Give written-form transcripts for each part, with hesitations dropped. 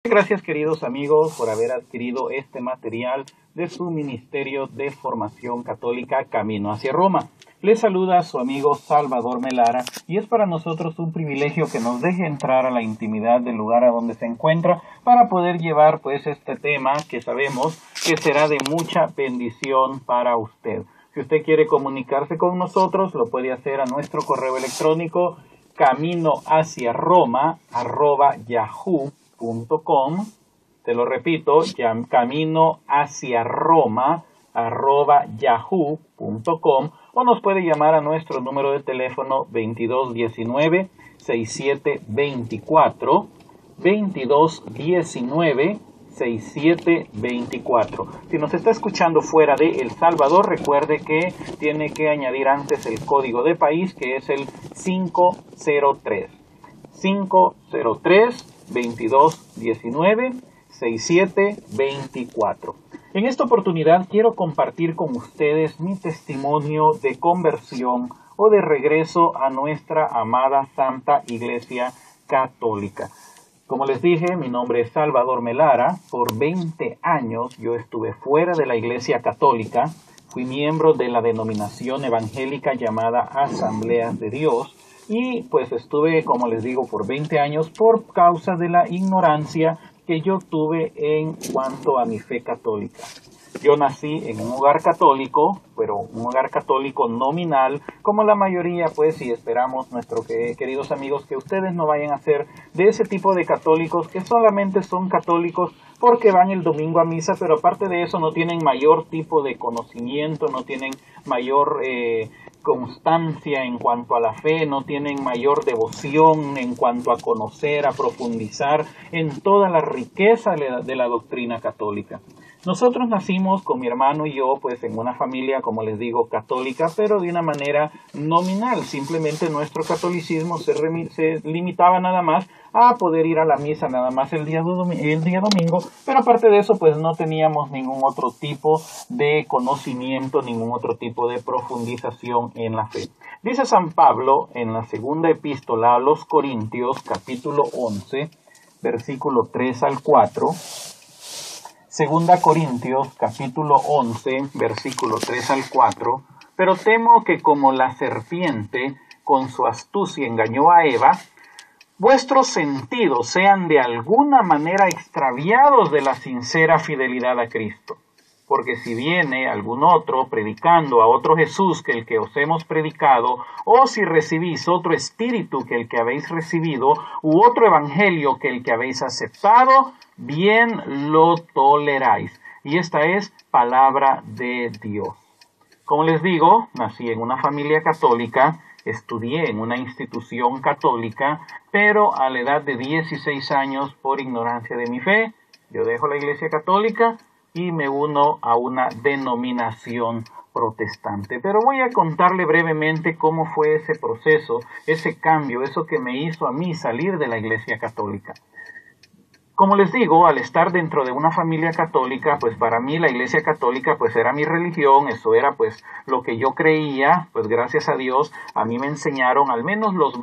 Gracias, queridos amigos, por haber adquirido este material de su Ministerio de Formación Católica Camino hacia Roma. Les saluda su amigo Salvador Melara y es para nosotros un privilegio que nos deje entrar a la intimidad del lugar a donde se encuentra para poder llevar pues este tema que sabemos que será de mucha bendición para usted. Si usted quiere comunicarse con nosotros, lo puede hacer a nuestro correo electrónico caminohaciaroma@yahoo.com. Te lo repito, caminohaciaroma@yahoo.com, o nos puede llamar a nuestro número de teléfono 2219-6724, 2219-6724. Si nos está escuchando fuera de El Salvador, recuerde que tiene que añadir antes el código de país, que es el 503 2219-6724. En esta oportunidad quiero compartir con ustedes mi testimonio de conversión o de regreso a nuestra amada Santa Iglesia Católica. Como les dije, mi nombre es Salvador Melara. Por 20 años yo estuve fuera de la Iglesia Católica. Fui miembro de la denominación evangélica llamada Asambleas de Dios. Y pues estuve, como les digo, por 20 años por causa de la ignorancia que yo tuve en cuanto a mi fe católica. Yo nací en un hogar católico, pero un hogar católico nominal, como la mayoría, pues, y esperamos, nuestros queridos amigos, que ustedes no vayan a ser de ese tipo de católicos que solamente son católicos porque van el domingo a misa, pero aparte de eso no tienen mayor tipo de conocimiento, no tienen mayor constancia en cuanto a la fe, no tienen mayor devoción en cuanto a conocer, a profundizar en toda la riqueza de la doctrina católica. Nosotros nacimos con mi hermano y yo pues en una familia, como les digo, católica, pero de una manera nominal. Simplemente nuestro catolicismo se limitaba nada más a poder ir a la misa nada más el día domingo, pero aparte de eso pues no teníamos ningún otro tipo de conocimiento, ningún otro tipo de profundización en la fe. Dice San Pablo en la segunda epístola a los Corintios, capítulo 11, versículo 3 al 4, Segunda Corintios, capítulo 11, versículo 3 al 4, pero temo que como la serpiente con su astucia engañó a Eva, vuestros sentidos sean de alguna manera extraviados de la sincera fidelidad a Cristo. Porque si viene algún otro predicando a otro Jesús que el que os hemos predicado, o si recibís otro espíritu que el que habéis recibido, u otro evangelio que el que habéis aceptado, bien lo toleráis. Y esta es palabra de Dios. Como les digo, nací en una familia católica, estudié en una institución católica, pero a la edad de 16 años, por ignorancia de mi fe, yo dejo la Iglesia Católica y me uno a una denominación protestante. Pero voy a contarle brevemente cómo fue ese proceso, ese cambio, eso que me hizo a mí salir de la Iglesia Católica. Como les digo, al estar dentro de una familia católica, pues para mí la Iglesia Católica pues era mi religión, eso era pues lo que yo creía, pues gracias a Dios a mí me enseñaron al menos los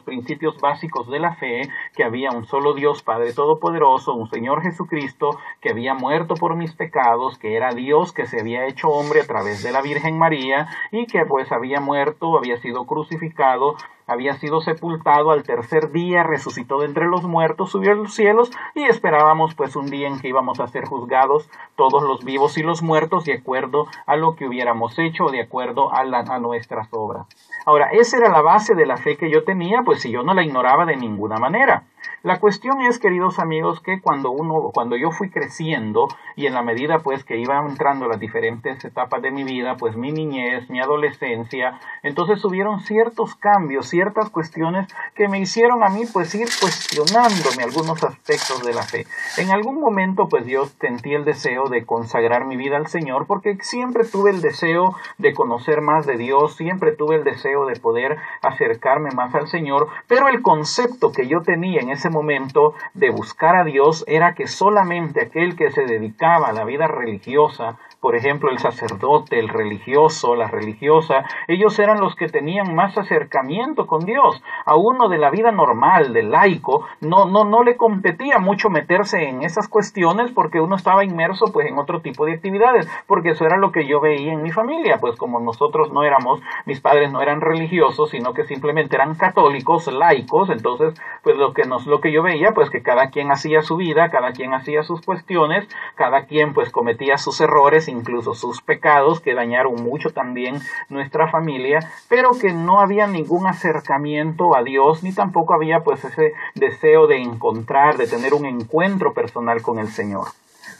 principios básicos de la fe, que había un solo Dios Padre Todopoderoso, un Señor Jesucristo que había muerto por mis pecados, que era Dios que se había hecho hombre a través de la Virgen María y que pues había muerto, había sido crucificado, había sido sepultado, al tercer día resucitó de entre los muertos, subió a los cielos y esperábamos pues un día en que íbamos a ser juzgados todos los vivos y los muertos de acuerdo a lo que hubiéramos hecho, de acuerdo a nuestras obras. Ahora, esa era la base de la fe que yo tenía, pues si yo no la ignoraba de ninguna manera. La cuestión es, queridos amigos, que cuando yo fui creciendo y en la medida pues que iba entrando las diferentes etapas de mi vida, pues mi niñez, mi adolescencia, entonces hubieron ciertos cambios, ciertas cuestiones que me hicieron a mí pues ir cuestionándome algunos aspectos de la fe. En algún momento pues yo sentí el deseo de consagrar mi vida al Señor, porque siempre tuve el deseo de conocer más de Dios, siempre tuve el deseo de poder acercarme más al Señor, pero el concepto que yo tenía en en ese momento de buscar a Dios era que solamente aquel que se dedicaba a la vida religiosa, por ejemplo, el sacerdote, el religioso, la religiosa, ellos eran los que tenían más acercamiento con Dios. A uno de la vida normal, del laico, no le competía mucho meterse en esas cuestiones porque uno estaba inmerso pues en otro tipo de actividades, porque eso era lo que yo veía en mi familia, pues como nosotros no éramos, mis padres no eran religiosos, sino que simplemente eran católicos, laicos, entonces pues lo que yo veía pues que cada quien hacía su vida, cada quien hacía sus cuestiones, cada quien pues cometía sus errores, incluso sus pecados que dañaron mucho también nuestra familia, pero que no había ningún acercamiento a Dios, ni tampoco había pues ese deseo de encontrar, de tener un encuentro personal con el Señor.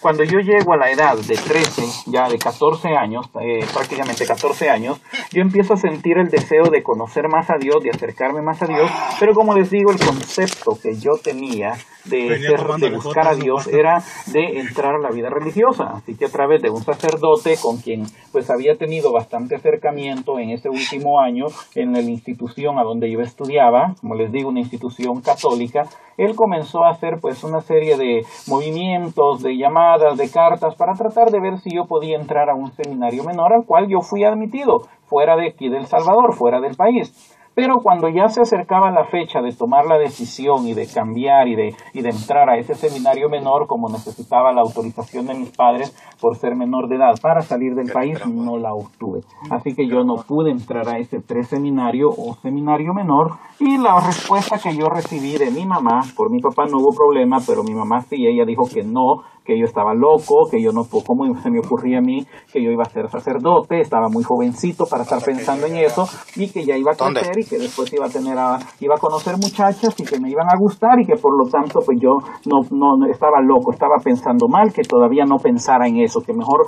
Cuando yo llego a la edad de 13, ya de 14 años, prácticamente 14 años, yo empiezo a sentir el deseo de conocer más a Dios, de acercarme más a Dios, pero como les digo, el concepto que yo tenía de buscar a Dios era de entrar a la vida religiosa. Así que a través de un sacerdote con quien pues había tenido bastante acercamiento en ese último año en la institución a donde yo estudiaba, como les digo, una institución católica, él comenzó a hacer pues una serie de movimientos, de llamadas, de cartas para tratar de ver si yo podía entrar a un seminario menor al cual yo fui admitido fuera de aquí del Salvador, fuera del país. Pero cuando ya se acercaba la fecha de tomar la decisión y de cambiar y de entrar a ese seminario menor, como necesitaba la autorización de mis padres por ser menor de edad para salir del país, no la obtuve. Así que yo no pude entrar a ese preseminario o seminario menor, y la respuesta que yo recibí de mi mamá, por mi papá no hubo problema, pero mi mamá sí, ella dijo que no, que yo estaba loco, que yo no, cómo se me ocurría a mí que yo iba a ser sacerdote, estaba muy jovencito para estar pensando en eso, y que ya iba a crecer y que después iba a conocer muchachas y que me iban a gustar, y que por lo tanto pues yo no estaba loco, estaba pensando mal, que todavía no pensara en eso, que mejor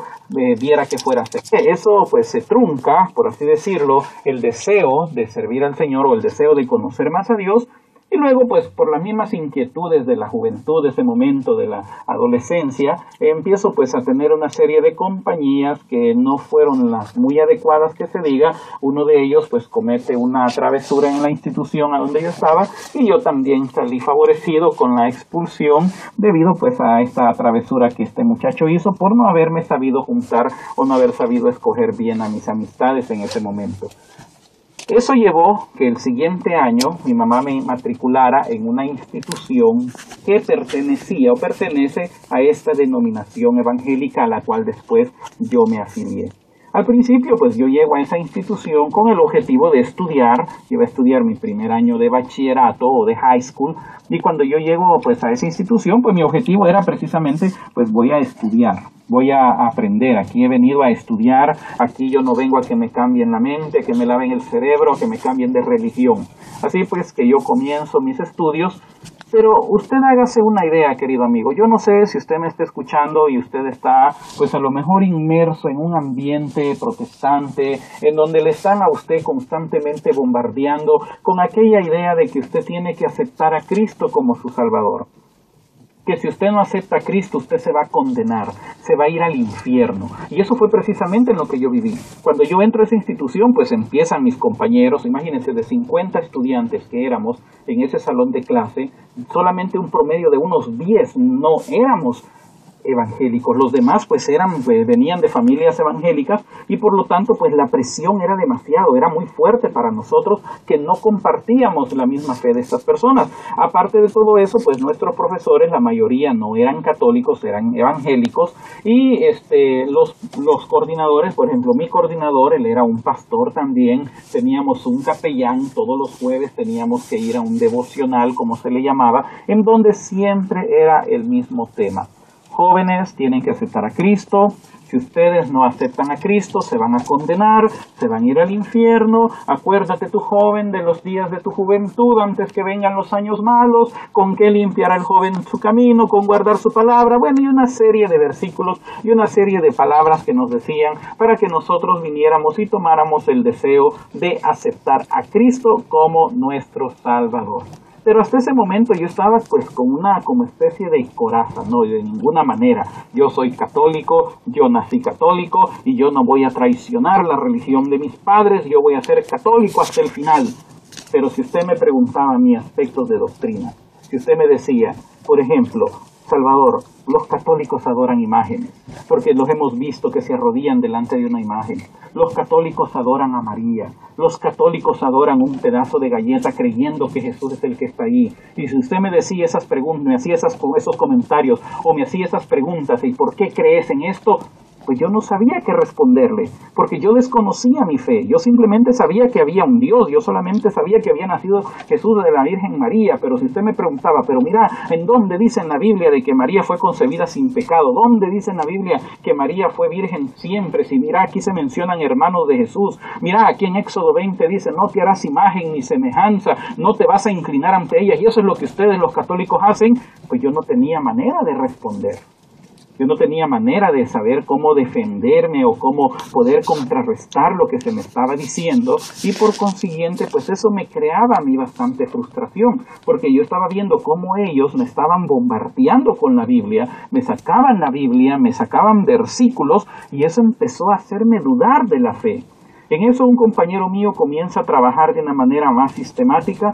viera que fuera a hacer. Eso pues se trunca, por así decirlo, el deseo de servir al Señor o el deseo de conocer más a Dios. Y luego, pues, por las mismas inquietudes de la juventud, de ese momento de la adolescencia, empiezo, pues, a tener una serie de compañías que no fueron las muy adecuadas que se diga. Uno de ellos, pues, comete una travesura en la institución a donde yo estaba, y yo también salí favorecido con la expulsión debido, pues, a esta travesura que este muchacho hizo por no haberme sabido juntar o no haber sabido escoger bien a mis amistades en ese momento. Eso llevó que el siguiente año mi mamá me matriculara en una institución que pertenece a esta denominación evangélica a la cual después yo me afilié. Al principio, pues yo llego a esa institución con el objetivo de estudiar. Iba a estudiar mi primer año de bachillerato o de high school, y cuando yo llego pues a esa institución, pues mi objetivo era precisamente, pues voy a estudiar, voy a aprender, aquí he venido a estudiar, aquí yo no vengo a que me cambien la mente, que me laven el cerebro, que me cambien de religión. Así pues que yo comienzo mis estudios. Pero usted hágase una idea, querido amigo. Yo no sé si usted me está escuchando y usted está, pues a lo mejor inmerso en un ambiente protestante, en donde le están a usted constantemente bombardeando con aquella idea de que usted tiene que aceptar a Cristo como su Salvador. Que si usted no acepta a Cristo, usted se va a condenar, se va a ir al infierno. Y eso fue precisamente en lo que yo viví. Cuando yo entro a esa institución, pues empiezan mis compañeros, imagínense, de 50 estudiantes que éramos en ese salón de clase, solamente un promedio de unos 10 no éramos evangélicos. Los demás pues venían de familias evangélicas, y por lo tanto pues la presión era demasiado, era muy fuerte para nosotros que no compartíamos la misma fe de estas personas. Aparte de todo eso, pues nuestros profesores, la mayoría no eran católicos, eran evangélicos, y los coordinadores, por ejemplo mi coordinador, él era un pastor también, teníamos un capellán, todos los jueves teníamos que ir a un devocional, como se le llamaba, en donde siempre era el mismo tema: jóvenes tienen que aceptar a Cristo. Si ustedes no aceptan a Cristo, se van a condenar, se van a ir al infierno. Acuérdate, tu joven, de los días de tu juventud, antes que vengan los años malos. ¿Con qué limpiará el joven su camino? Con guardar su palabra. Bueno, y una serie de versículos y una serie de palabras que nos decían para que nosotros viniéramos y tomáramos el deseo de aceptar a Cristo como nuestro Salvador. Pero hasta ese momento yo estaba pues como especie de coraza, no, de ninguna manera. Yo soy católico, yo nací católico y yo no voy a traicionar la religión de mis padres, yo voy a ser católico hasta el final. Pero si usted me preguntaba a mí aspectos de doctrina, Si usted me decía, por ejemplo, Salvador, los católicos adoran imágenes, porque los hemos visto que se arrodillan delante de una imagen. Los católicos adoran a María. Los católicos adoran un pedazo de galleta creyendo que Jesús es el que está ahí. Y si usted me decía esas preguntas, me hacía esos comentarios, o me hacía esas preguntas, ¿y por qué crees en esto? Pues yo no sabía qué responderle, porque yo desconocía mi fe. Yo simplemente sabía que había un Dios, yo solamente sabía que había nacido Jesús de la Virgen María. Pero si usted me preguntaba, pero mira, ¿en dónde dice en la Biblia de que María fue concebida sin pecado? ¿Dónde dice en la Biblia que María fue virgen siempre? Si mira, aquí se mencionan hermanos de Jesús. Mira, aquí en Éxodo 20 dice, no te harás imagen ni semejanza, no te vas a inclinar ante ellas. Y eso es lo que ustedes los católicos hacen. Pues yo no tenía manera de responder. Yo no tenía manera de saber cómo defenderme o cómo poder contrarrestar lo que se me estaba diciendo, y por consiguiente pues eso me creaba a mí bastante frustración, porque yo estaba viendo cómo ellos me estaban bombardeando con la Biblia, me sacaban la Biblia, me sacaban versículos, y eso empezó a hacerme dudar de la fe. En eso un compañero mío comienza a trabajar de una manera más sistemática,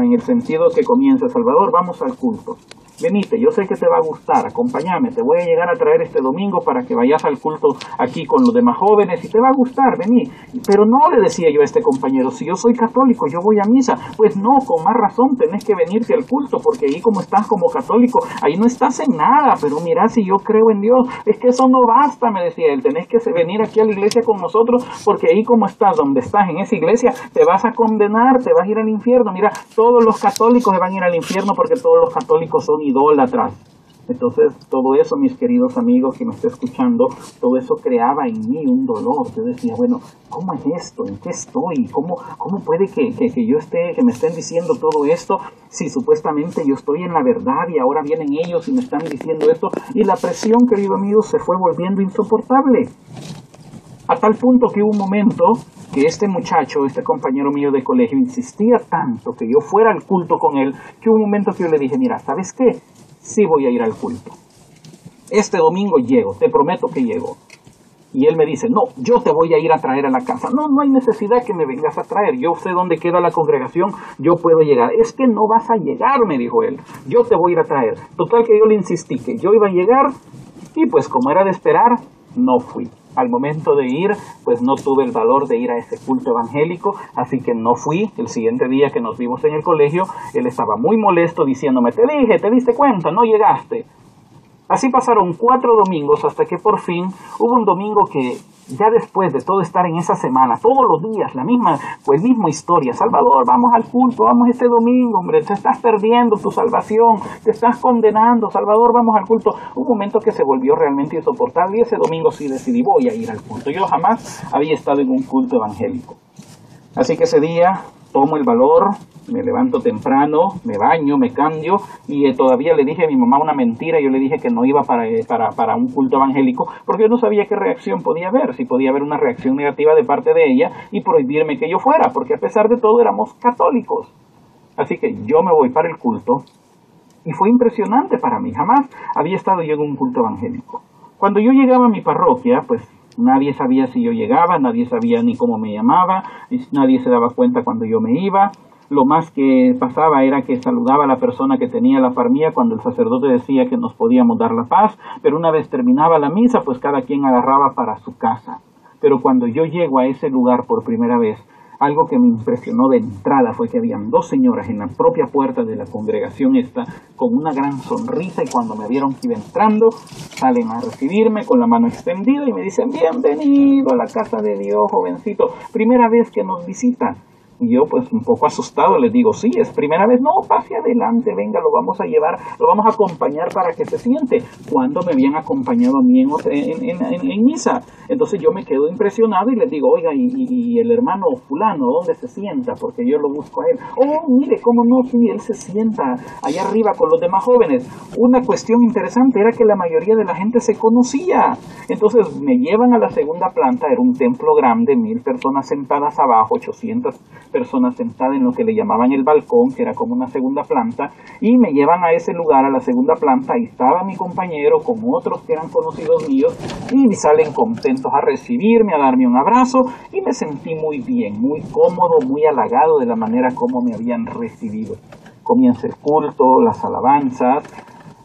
en el sentido que comienza: Salvador, vamos al culto. Venite, yo sé que te va a gustar, acompáñame, te voy a llegar a traer este domingo para que vayas al culto aquí con los demás jóvenes y te va a gustar, vení. Pero no, le decía yo a este compañero, si yo soy católico, yo voy a misa. Pues no, con más razón tenés que venirte al culto, porque ahí como estás como católico, ahí no estás en nada. Pero mira, si yo creo en Dios, es que eso no basta, me decía él, tenés que venir aquí a la iglesia con nosotros, porque ahí como estás, donde estás en esa iglesia, te vas a condenar, te vas a ir al infierno. Mira, todos los católicos se van a ir al infierno porque todos los católicos son idólatras. Entonces, todo eso, mis queridos amigos que me está escuchando, todo eso creaba en mí un dolor. Yo decía, bueno, ¿cómo es esto? ¿En qué estoy? ¿Cómo puede que yo que me estén diciendo todo esto si supuestamente yo estoy en la verdad y ahora vienen ellos y me están diciendo esto? Y la presión, querido amigo, se fue volviendo insoportable. A tal punto que hubo un momento que este muchacho, este compañero mío de colegio, insistía tanto que yo fuera al culto con él, que hubo un momento que yo le dije, mira, ¿sabes qué? Sí voy a ir al culto. Este domingo llego, te prometo que llego. Y él me dice, no, yo te voy a ir a traer a la casa. No, no hay necesidad que me vengas a traer. Yo sé dónde queda la congregación, yo puedo llegar. Es que no vas a llegar, me dijo él. Yo te voy a ir a traer. Total que yo le insistí que yo iba a llegar, y pues como era de esperar, no fui. Al momento de ir, pues no tuve el valor de ir a ese culto evangélico, así que no fui. El siguiente día que nos vimos en el colegio, él estaba muy molesto diciéndome, te dije, te diste cuenta, no llegaste. Así pasaron 4 domingos hasta que por fin hubo un domingo que, ya después de todo estar en esa semana, todos los días, la misma historia, Salvador, vamos al culto, vamos este domingo, hombre, te estás perdiendo tu salvación, te estás condenando, Salvador, vamos al culto. Un momento que se volvió realmente insoportable, y ese domingo sí decidí, voy a ir al culto. Yo jamás había estado en un culto evangélico. Así que ese día tomo el valor, me levanto temprano, me baño, me cambio, y todavía le dije a mi mamá una mentira. Yo le dije que no iba para un culto evangélico, porque yo no sabía qué reacción podía haber, si podía haber una reacción negativa de parte de ella y prohibirme que yo fuera, porque a pesar de todo éramos católicos. Así que yo me voy para el culto, y fue impresionante para mí, jamás había estado yo en un culto evangélico. Cuando yo llegaba a mi parroquia, pues nadie sabía si yo llegaba, nadie sabía ni cómo me llamaba, nadie se daba cuenta cuando yo me iba. Lo más que pasaba era que saludaba a la persona que tenía la par mía cuando el sacerdote decía que nos podíamos dar la paz, pero una vez terminaba la misa, pues cada quien agarraba para su casa. Pero cuando yo llego a ese lugar por primera vez, algo que me impresionó de entrada fue que habían 2 señoras en la propia puerta de la congregación esta, con una gran sonrisa, y cuando me vieron que iba entrando, salen a recibirme con la mano extendida y me dicen, bienvenido a la casa de Dios, jovencito, primera vez que nos visita. Y yo pues un poco asustado les digo, sí, es primera vez. No, pase adelante, venga, lo vamos a llevar, lo vamos a acompañar para que se siente. Cuando me habían acompañado a mí en misa. Entonces yo me quedo impresionado y les digo, oiga, y el hermano fulano, ¿dónde se sienta? Porque yo lo busco a él. Oh, mire, cómo no, sí, él se sienta allá arriba con los demás jóvenes. Una cuestión interesante era que la mayoría de la gente se conocía. Entonces me llevan a la segunda planta, era un templo grande, 1000 personas sentadas abajo, 800 personas sentadas en lo que le llamaban el balcón, que era como una segunda planta, y me llevan a ese lugar, a la segunda planta, y estaba mi compañero con otros que eran conocidos míos, y salen contentos a recibirme, a darme un abrazo, y me sentí muy bien, muy cómodo, muy halagado de la manera como me habían recibido. Comienza el culto, las alabanzas,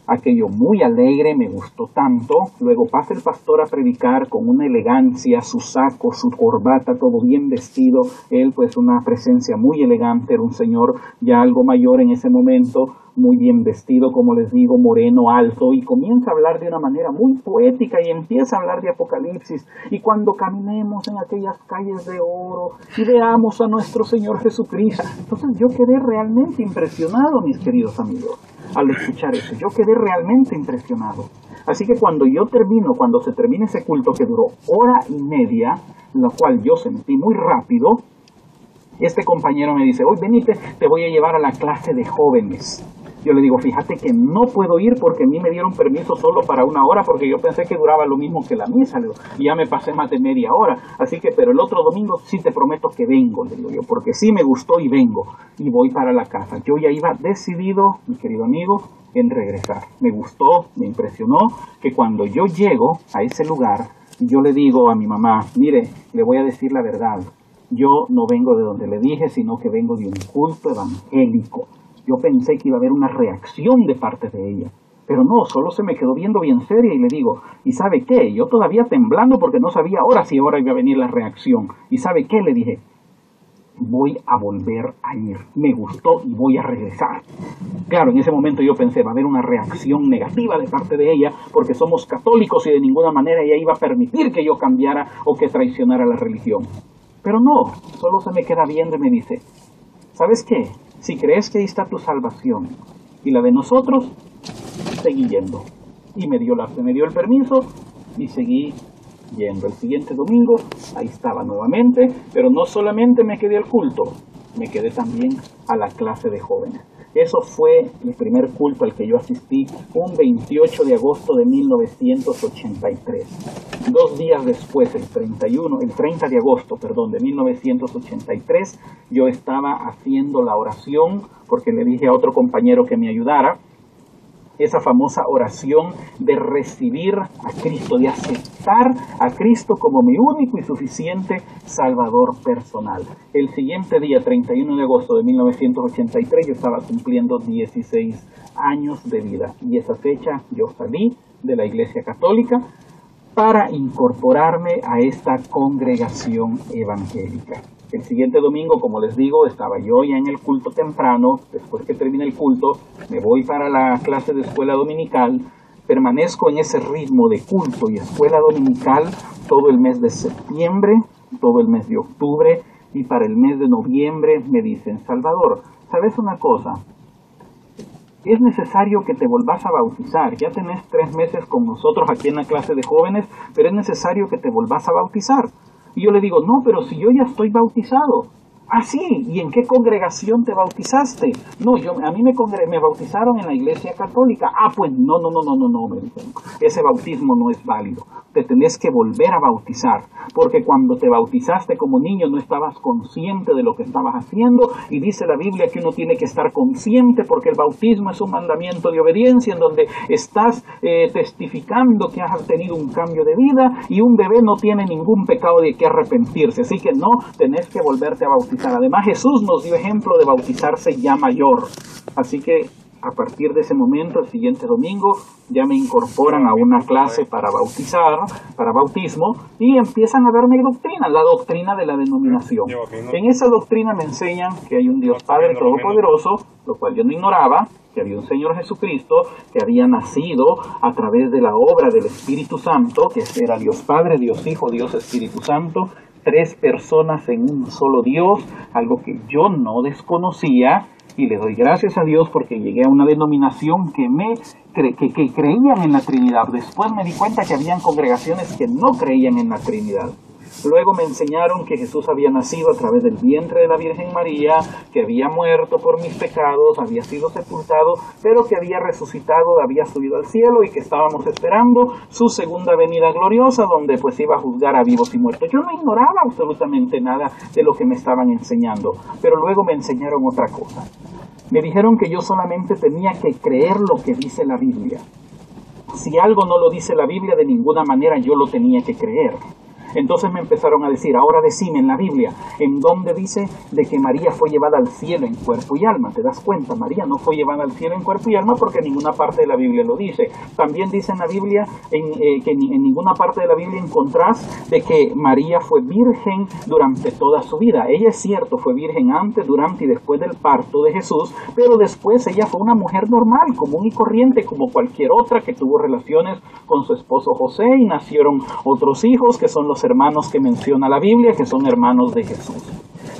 aquello muy alegre, me gustó tanto. Luego pasa el pastor a predicar con una elegancia, su saco, su corbata, todo bien vestido. Él pues una presencia muy elegante, era un señor ya algo mayor en ese momento, muy bien vestido, como les digo, moreno, alto, y comienza a hablar de una manera muy poética y empieza a hablar de Apocalipsis. Y cuando caminemos en aquellas calles de oro y veamos a nuestro Señor Jesucristo. Entonces yo quedé realmente impresionado, mis queridos amigos, al escuchar eso. Yo quedé realmente impresionado. Así que cuando se termina ese culto que duró 1 hora y media, la cual yo sentí muy rápido, este compañero me dice, hoy venite, te voy a llevar a la clase de jóvenes. Yo le digo, fíjate que no puedo ir porque a mí me dieron permiso solo para 1 hora porque yo pensé que duraba lo mismo que la misa, y ya me pasé más de media hora. Así que, pero el otro domingo sí te prometo que vengo, le digo yo, porque sí me gustó y vengo. Y voy para la casa. Yo ya iba decidido, mi querido amigo, en regresar. Me gustó, me impresionó que cuando yo llego a ese lugar, yo le digo a mi mamá, mire, le voy a decir la verdad. Yo no vengo de donde le dije, sino que vengo de un culto evangélico. Yo pensé que iba a haber una reacción de parte de ella, pero no, solo se me quedó viendo bien seria y le digo, ¿y sabe qué? Yo todavía temblando porque no sabía ahora si ahora iba a venir la reacción. ¿Y sabe qué? Le dije, voy a volver a ir. Me gustó y voy a regresar. Claro, en ese momento yo pensé, va a haber una reacción negativa de parte de ella porque somos católicos y de ninguna manera ella iba a permitir que yo cambiara o que traicionara la religión. Pero no, solo se me queda viendo y me dice, ¿sabes qué? Si crees que ahí está tu salvación y la de nosotros, seguí yendo. Y me dio el permiso y seguí yendo. El siguiente domingo, ahí estaba nuevamente, pero no solamente me quedé al culto, me quedé también a la clase de jóvenes. Eso fue el primer culto al que yo asistí, un 28 de agosto de 1983. 2 días después, el 30 de agosto, de 1983, yo estaba haciendo la oración, porque le dije a otro compañero que me ayudara, esa famosa oración de recibir a Cristo, de aceptar a Cristo como mi único y suficiente Salvador personal. El siguiente día, 31 de agosto de 1983, yo estaba cumpliendo 16 años de vida. Y esa fecha yo salí de la Iglesia Católica para incorporarme a esta congregación evangélica. El siguiente domingo, como les digo, estaba yo ya en el culto temprano. Después que termine el culto, me voy para la clase de escuela dominical. Permanezco en ese ritmo de culto y escuela dominical todo el mes de septiembre, todo el mes de octubre, y para el mes de noviembre me dicen, Salvador, ¿sabes una cosa? Es necesario que te volvás a bautizar. Ya tenés 3 meses con nosotros aquí en la clase de jóvenes, pero es necesario que te volvás a bautizar. Y yo le digo, no, pero si yo ya estoy bautizado. Ah, sí, ¿y en qué congregación te bautizaste? No, a mí me bautizaron en la Iglesia Católica. Ah, pues no, me dicen. Ese bautismo no es válido. Te tenés que volver a bautizar, porque cuando te bautizaste como niño no estabas consciente de lo que estabas haciendo, y dice la Biblia que uno tiene que estar consciente porque el bautismo es un mandamiento de obediencia en donde estás testificando que has tenido un cambio de vida, y un bebé no tiene ningún pecado de que arrepentirse, así que no, tenés que volverte a bautizar. Además, Jesús nos dio ejemplo de bautizarse ya mayor. Así que a partir de ese momento, el siguiente domingo, ya me incorporan a una clase para bautismo, y empiezan a darme doctrina, la doctrina de la denominación. En esa doctrina me enseñan que hay un Dios Padre Todopoderoso, lo cual yo no ignoraba, que había un Señor Jesucristo que había nacido a través de la obra del Espíritu Santo, que era Dios Padre, Dios Hijo, Dios Espíritu Santo, 3 personas en un solo Dios, algo que yo no desconocía, y le doy gracias a Dios porque llegué a una denominación que creían en la Trinidad. Después me di cuenta que habían congregaciones que no creían en la Trinidad. Luego me enseñaron que Jesús había nacido a través del vientre de la Virgen María, que había muerto por mis pecados, había sido sepultado, pero que había resucitado, había subido al cielo, y que estábamos esperando su segunda venida gloriosa, donde pues iba a juzgar a vivos y muertos. Yo no ignoraba absolutamente nada de lo que me estaban enseñando, pero luego me enseñaron otra cosa. Me dijeron que yo solamente tenía que creer lo que dice la Biblia. Si algo no lo dice la Biblia, de ninguna manera yo lo tenía que creer. Entonces me empezaron a decir, ahora decime en la Biblia, ¿en dónde dice de que María fue llevada al cielo en cuerpo y alma? ¿Te das cuenta? María no fue llevada al cielo en cuerpo y alma porque en ninguna parte de la Biblia lo dice. También dice en la Biblia, que en ninguna parte de la Biblia encontrás de que María fue virgen durante toda su vida. Ella es cierto, fue virgen antes, durante y después del parto de Jesús, pero después ella fue una mujer normal, común y corriente, como cualquier otra, que tuvo relaciones con su esposo José y nacieron otros hijos que son los hermanos que menciona la Biblia, que son hermanos de Jesús.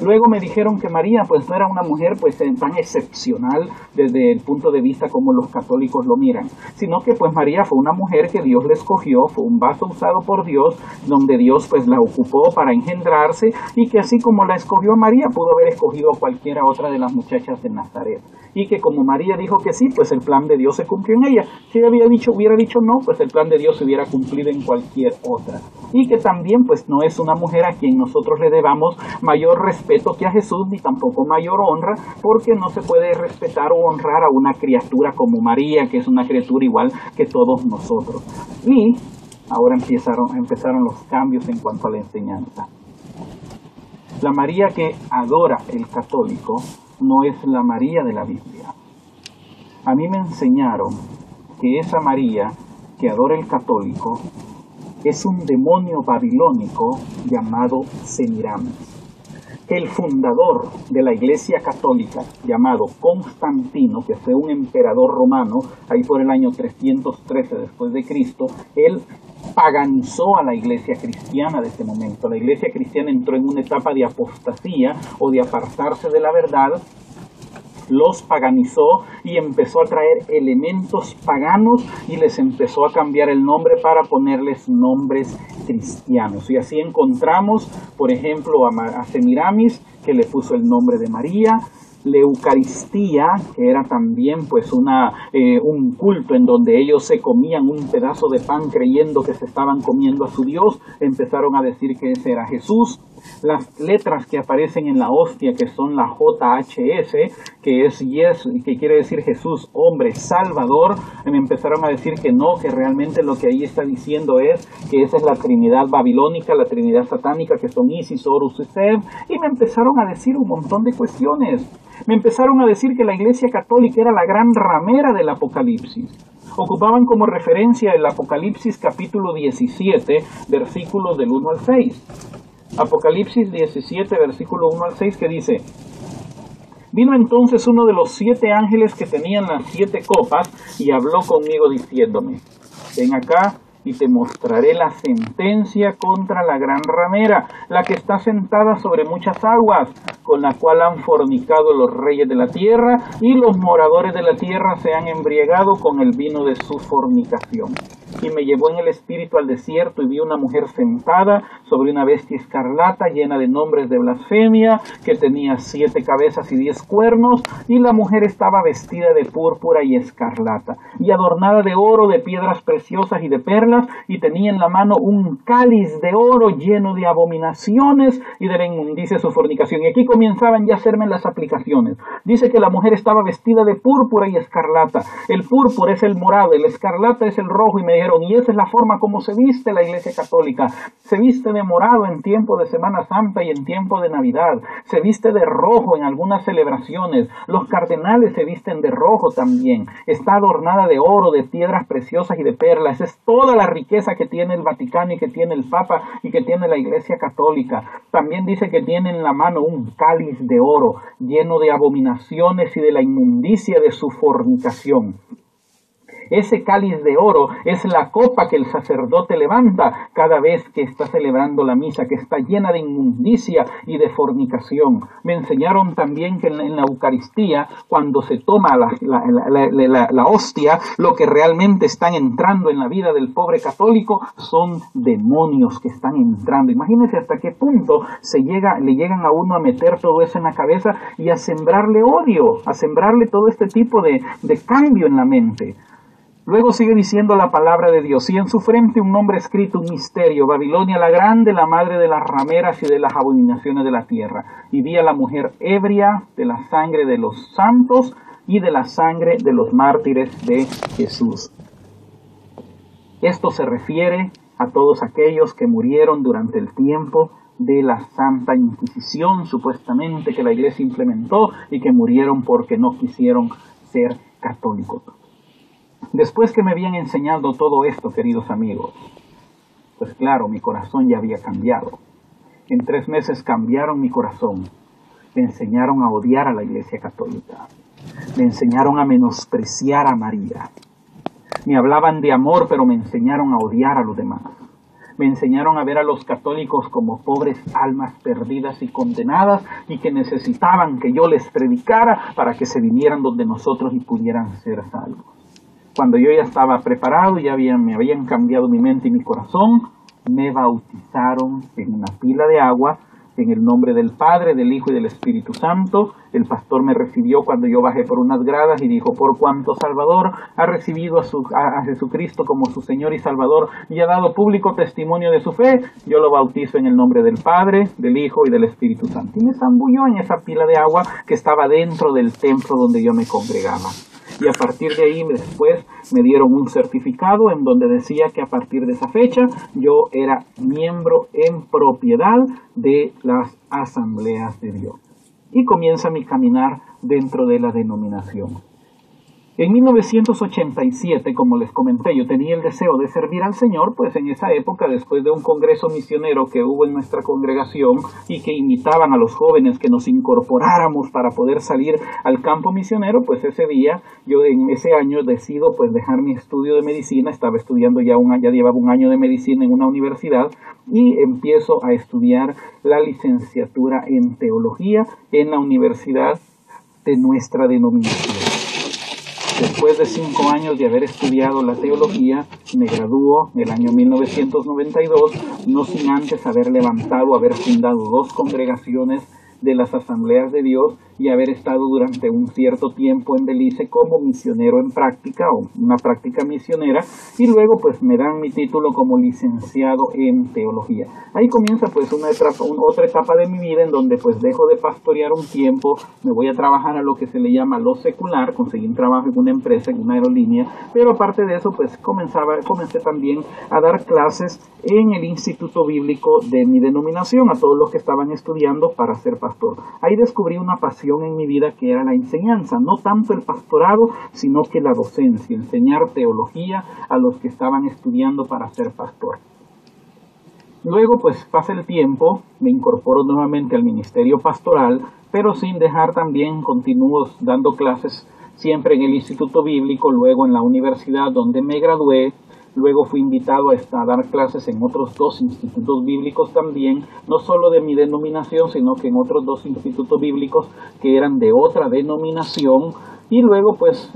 Luego me dijeron que María pues no era una mujer pues tan excepcional desde el punto de vista como los católicos lo miran, sino que pues María fue una mujer que Dios le escogió, fue un vaso usado por Dios, donde Dios pues la ocupó para engendrarse, y que así como la escogió a María, pudo haber escogido a cualquiera otra de las muchachas de Nazaret. Y que como María dijo que sí, pues el plan de Dios se cumplió en ella. Si ella hubiera dicho no, pues el plan de Dios se hubiera cumplido en cualquier otra. Y que también pues no es una mujer a quien nosotros le debamos mayor respeto que a Jesús, ni tampoco mayor honra, porque no se puede respetar o honrar a una criatura como María, que es una criatura igual que todos nosotros. Y ahora empezaron los cambios en cuanto a la enseñanza. La María que adora el católico no es la María de la Biblia. A mí me enseñaron que esa María que adora el católico es un demonio babilónico llamado Semiramis, que el fundador de la Iglesia Católica, llamado Constantino, que fue un emperador romano, ahí por el año 313 después de Cristo, él paganizó a la iglesia cristiana de ese momento. La iglesia cristiana entró en una etapa de apostasía o de apartarse de la verdad, los paganizó y empezó a traer elementos paganos y les empezó a cambiar el nombre para ponerles nombres cristianos. Y así encontramos, por ejemplo, a Semiramis, que le puso el nombre de María. La Eucaristía, que era también pues un culto en donde ellos se comían un pedazo de pan creyendo que se estaban comiendo a su Dios, empezaron a decir que ese era Jesús. Las letras que aparecen en la hostia, que son la JHS, que es Yes, que quiere decir Jesús, hombre, Salvador, me empezaron a decir que no, que realmente lo que ahí está diciendo es que esa es la Trinidad babilónica, la Trinidad satánica, que son Isis, Horus y Seb, y me empezaron a decir un montón de cuestiones. Me empezaron a decir que la Iglesia Católica era la gran ramera del Apocalipsis. Ocupaban como referencia el Apocalipsis capítulo 17, versículos del 1 al 6. Apocalipsis 17, versículo 1 al 6, que dice: Vino entonces uno de los 7 ángeles que tenían las 7 copas y habló conmigo diciéndome: Ven acá y te mostraré la sentencia contra la gran ramera, la que está sentada sobre muchas aguas, con la cual han fornicado los reyes de la tierra, y los moradores de la tierra se han embriagado con el vino de su fornicación. Y me llevó en el espíritu al desierto, y vi una mujer sentada sobre una bestia escarlata llena de nombres de blasfemia, que tenía 7 cabezas y 10 cuernos, y la mujer estaba vestida de púrpura y escarlata, y adornada de oro, de piedras preciosas y de perlas, y tenía en la mano un cáliz de oro lleno de abominaciones y de la inmundicia de su fornicación. Y aquí comienzaban ya a hacerme las aplicaciones. Dice que la mujer estaba vestida de púrpura y escarlata. El púrpura es el morado, el escarlata es el rojo, y me dijeron, y esa es la forma como se viste la Iglesia Católica. Se viste de morado en tiempo de Semana Santa y en tiempo de Navidad. Se viste de rojo en algunas celebraciones. Los cardenales se visten de rojo también. Está adornada de oro, de piedras preciosas y de perlas. Es toda la riqueza que tiene el Vaticano y que tiene el Papa y que tiene la Iglesia Católica. También dice que tiene en la mano un cáliz de oro lleno de abominaciones y de la inmundicia de su fornicación. Ese cáliz de oro es la copa que el sacerdote levanta cada vez que está celebrando la misa, que está llena de inmundicia y de fornicación. Me enseñaron también que en la Eucaristía, cuando se toma la hostia, lo que realmente están entrando en la vida del pobre católico son demonios que están entrando. Imagínense hasta qué punto le llegan a uno a meter todo eso en la cabeza y a sembrarle odio, a sembrarle todo este tipo de cambio en la mente. Luego sigue diciendo la palabra de Dios: y en su frente un nombre escrito, un misterio, Babilonia la grande, la madre de las rameras y de las abominaciones de la tierra. Y vi a la mujer ebria de la sangre de los santos y de la sangre de los mártires de Jesús. Esto se refiere a todos aquellos que murieron durante el tiempo de la Santa Inquisición, supuestamente, que la Iglesia implementó y que murieron porque no quisieron ser católicos. Después que me habían enseñado todo esto, queridos amigos, pues claro, mi corazón ya había cambiado. En 3 meses cambiaron mi corazón. Me enseñaron a odiar a la Iglesia Católica. Me enseñaron a menospreciar a María. Me hablaban de amor, pero me enseñaron a odiar a los demás. Me enseñaron a ver a los católicos como pobres almas perdidas y condenadas y que necesitaban que yo les predicara para que se vinieran donde nosotros y pudieran ser salvos. Cuando yo ya estaba preparado, me habían cambiado mi mente y mi corazón, me bautizaron en una pila de agua, en el nombre del Padre, del Hijo y del Espíritu Santo. El pastor me recibió cuando yo bajé por unas gradas y dijo: por cuanto Salvador ha recibido a Jesucristo como su Señor y Salvador y ha dado público testimonio de su fe, yo lo bautizo en el nombre del Padre, del Hijo y del Espíritu Santo. Y me zambulló en esa pila de agua que estaba dentro del templo donde yo me congregaba. Y a partir de ahí después me dieron un certificado en donde decía que a partir de esa fecha yo era miembro en propiedad de las Asambleas de Dios. Y comienza mi caminar dentro de la denominación. En 1987, como les comenté, yo tenía el deseo de servir al Señor, pues en esa época, después de un congreso misionero que hubo en nuestra congregación y que invitaban a los jóvenes que nos incorporáramos para poder salir al campo misionero, pues ese día, yo en ese año decido pues dejar mi estudio de medicina. Estaba estudiando ya llevaba un año de medicina en una universidad y empiezo a estudiar la licenciatura en teología en la universidad de nuestra denominación. Después de 5 años de haber estudiado la teología, me graduó en el año 1992, no sin antes haber fundado 2 congregaciones de las Asambleas de Dios y haber estado durante un cierto tiempo en Belice como misionero en práctica o una práctica misionera, y luego pues me dan mi título como licenciado en teología. Ahí comienza pues otra etapa de mi vida en donde pues dejo de pastorear un tiempo, me voy a trabajar a lo que se le llama lo secular, conseguí un trabajo en una empresa, en una aerolínea, pero aparte de eso pues comencé también a dar clases en el Instituto Bíblico de mi denominación a todos los que estaban estudiando para ser pastor. Ahí descubrí una pasión en mi vida que era la enseñanza, no tanto el pastorado, sino que la docencia, enseñar teología a los que estaban estudiando para ser pastor. Luego pues pasa el tiempo, me incorporo nuevamente al ministerio pastoral, pero sin dejar también, continúo dando clases siempre en el Instituto Bíblico, luego en la universidad donde me gradué. Luego fui invitado a dar clases en otros 2 institutos bíblicos también, no solo de mi denominación, sino que en otros 2 institutos bíblicos que eran de otra denominación. Y luego pues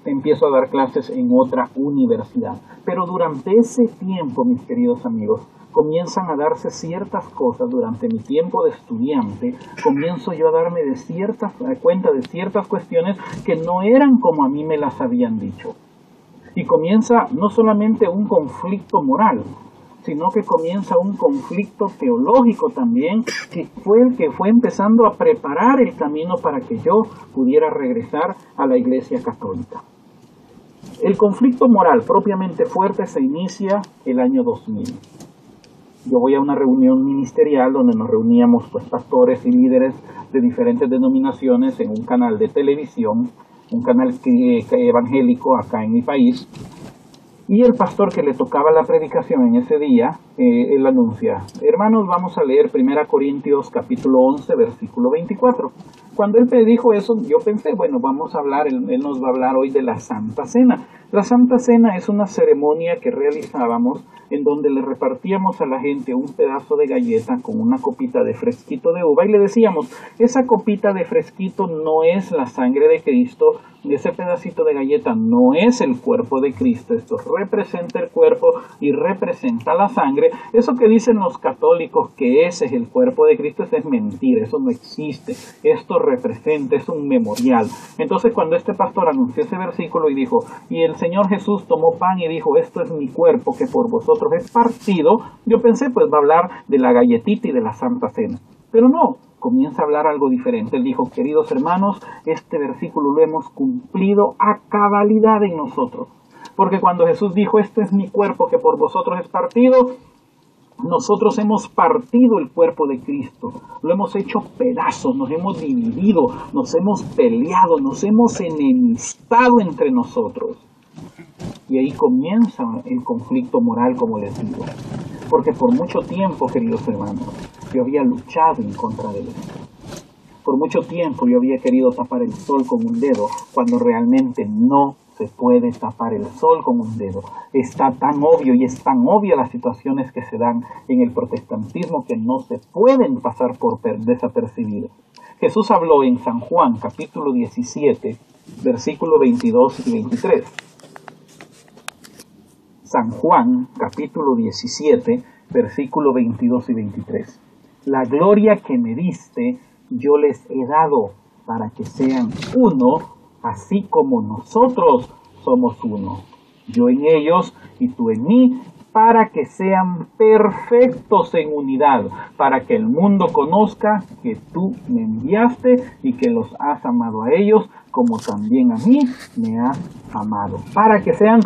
empiezo a dar clases en otra universidad. Pero durante ese tiempo, mis queridos amigos, comienzan a darse ciertas cosas durante mi tiempo de estudiante. Comienzo yo a darme cuenta de ciertas cuestiones que no eran como a mí me las habían dicho. Y comienza no solamente un conflicto moral, sino que comienza un conflicto teológico también, que fue el que fue empezando a preparar el camino para que yo pudiera regresar a la Iglesia Católica. El conflicto moral propiamente fuerte se inicia el año 2000. Yo voy a una reunión ministerial donde nos reuníamos pues pastores y líderes de diferentes denominaciones en un canal de televisión, un canal evangélico acá en mi país, y el pastor que le tocaba la predicación en ese día, él anuncia: hermanos, vamos a leer 1 Corintios capítulo 11, versículo 24. Cuando él dijo eso, yo pensé, bueno, vamos a hablar, él nos va a hablar hoy de la Santa Cena. La Santa Cena es una ceremonia que realizábamos en donde le repartíamos a la gente un pedazo de galleta con una copita de fresquito de uva y le decíamos: esa copita de fresquito no es la sangre de Cristo, ese pedacito de galleta no es el cuerpo de Cristo, esto representa el cuerpo y representa la sangre. Eso que dicen los católicos que ese es el cuerpo de Cristo, eso es mentira, eso no existe, esto representa, es un memorial. Entonces cuando este pastor anunció ese versículo y dijo: y el Señor Jesús tomó pan y dijo: esto es mi cuerpo que por vosotros es partido, yo pensé pues va a hablar de la galletita y de la Santa Cena, pero no. Comienza a hablar algo diferente. Él dijo: queridos hermanos, este versículo lo hemos cumplido a cabalidad en nosotros, Porque cuando Jesús dijo, este es mi cuerpo que por vosotros es partido, nosotros hemos partido el cuerpo de Cristo, lo hemos hecho pedazos, nos hemos dividido, nos hemos peleado, nos hemos enemistado entre nosotros. Y ahí comienza el conflicto moral, como les digo. Porque por mucho tiempo, queridos hermanos, yo había luchado en contra de esto. Por mucho tiempo yo había querido tapar el sol con un dedo, cuando realmente no se puede tapar el sol con un dedo. Está tan obvio y es tan obvia las situaciones que se dan en el protestantismo que no se pueden pasar por desapercibidos. Jesús habló en San Juan, capítulo 17, versículos 22 y 23. San Juan, capítulo 17, versículos 22 y 23. La gloria que me diste, yo les he dado para que sean uno, así como nosotros somos uno. Yo en ellos y tú en mí, para que sean perfectos en unidad, para que el mundo conozca que tú me enviaste y que los has amado a ellos, como también a mí me has amado. Para que sean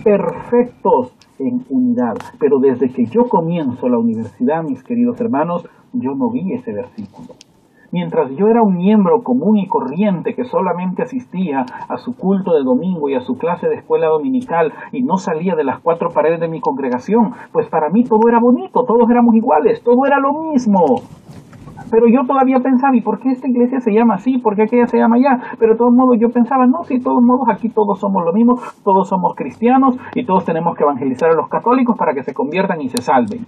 perfectos en unidad. Pero desde que yo comienzo la universidad, mis queridos hermanos, yo no vi ese versículo. Mientras yo era un miembro común y corriente que solamente asistía a su culto de domingo y a su clase de escuela dominical y no salía de las cuatro paredes de mi congregación, pues para mí todo era bonito, todos éramos iguales, todo era lo mismo. Pero yo todavía pensaba, ¿y por qué esta iglesia se llama así? ¿Por qué aquella se llama allá? Pero de todos modos yo pensaba, no, si de todos modos aquí todos somos lo mismo, todos somos cristianos y todos tenemos que evangelizar a los católicos para que se conviertan y se salven.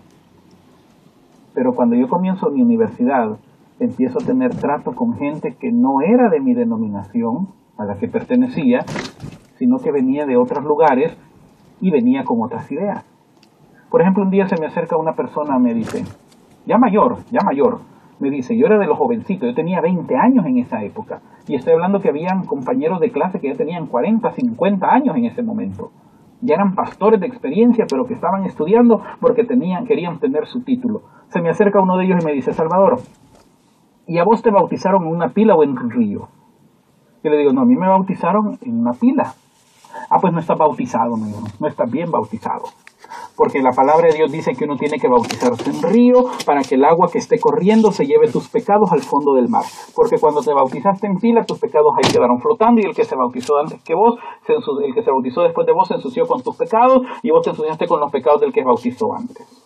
Pero cuando yo comienzo mi universidad, empiezo a tener trato con gente que no era de mi denominación a la que pertenecía, sino que venía de otros lugares y venía con otras ideas. Por ejemplo, un día se me acerca una persona, me dice, ya mayor, me dice, yo era de los jovencitos, yo tenía 20 años en esa época, y estoy hablando que habían compañeros de clase que ya tenían 40, 50 años en ese momento. Ya eran pastores de experiencia, pero que estaban estudiando porque querían tener su título. Se me acerca uno de ellos y me dice, Salvador, ¿y a vos te bautizaron en una pila o en un río? Yo le digo, no, a mí me bautizaron en una pila. Ah, pues no estás bautizado, me dijo, no estás bien bautizado. Porque la palabra de Dios dice que uno tiene que bautizarse en río para que el agua que esté corriendo se lleve tus pecados al fondo del mar. Porque cuando te bautizaste en pila, tus pecados ahí quedaron flotando y el que se bautizó antes que vos, el que se bautizó después de vos se ensució con tus pecados y vos te ensuciaste con los pecados del que bautizó antes.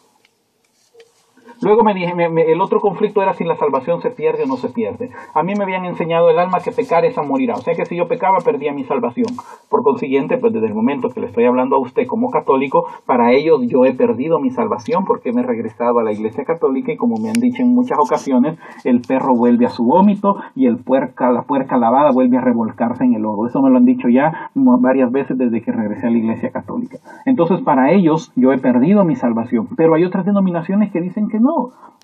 Luego me dije, el otro conflicto era si la salvación se pierde o no se pierde. A mí me habían enseñado el alma que pecar es a morirá. O sea que si yo pecaba, perdía mi salvación. Por consiguiente, pues desde el momento que le estoy hablando a usted como católico, para ellos yo he perdido mi salvación porque me he regresado a la iglesia católica y como me han dicho en muchas ocasiones, el perro vuelve a su vómito y la puerca lavada vuelve a revolcarse en el lodo. Eso me lo han dicho ya varias veces desde que regresé a la iglesia católica. Entonces, para ellos yo he perdido mi salvación. Pero hay otras denominaciones que dicen que no.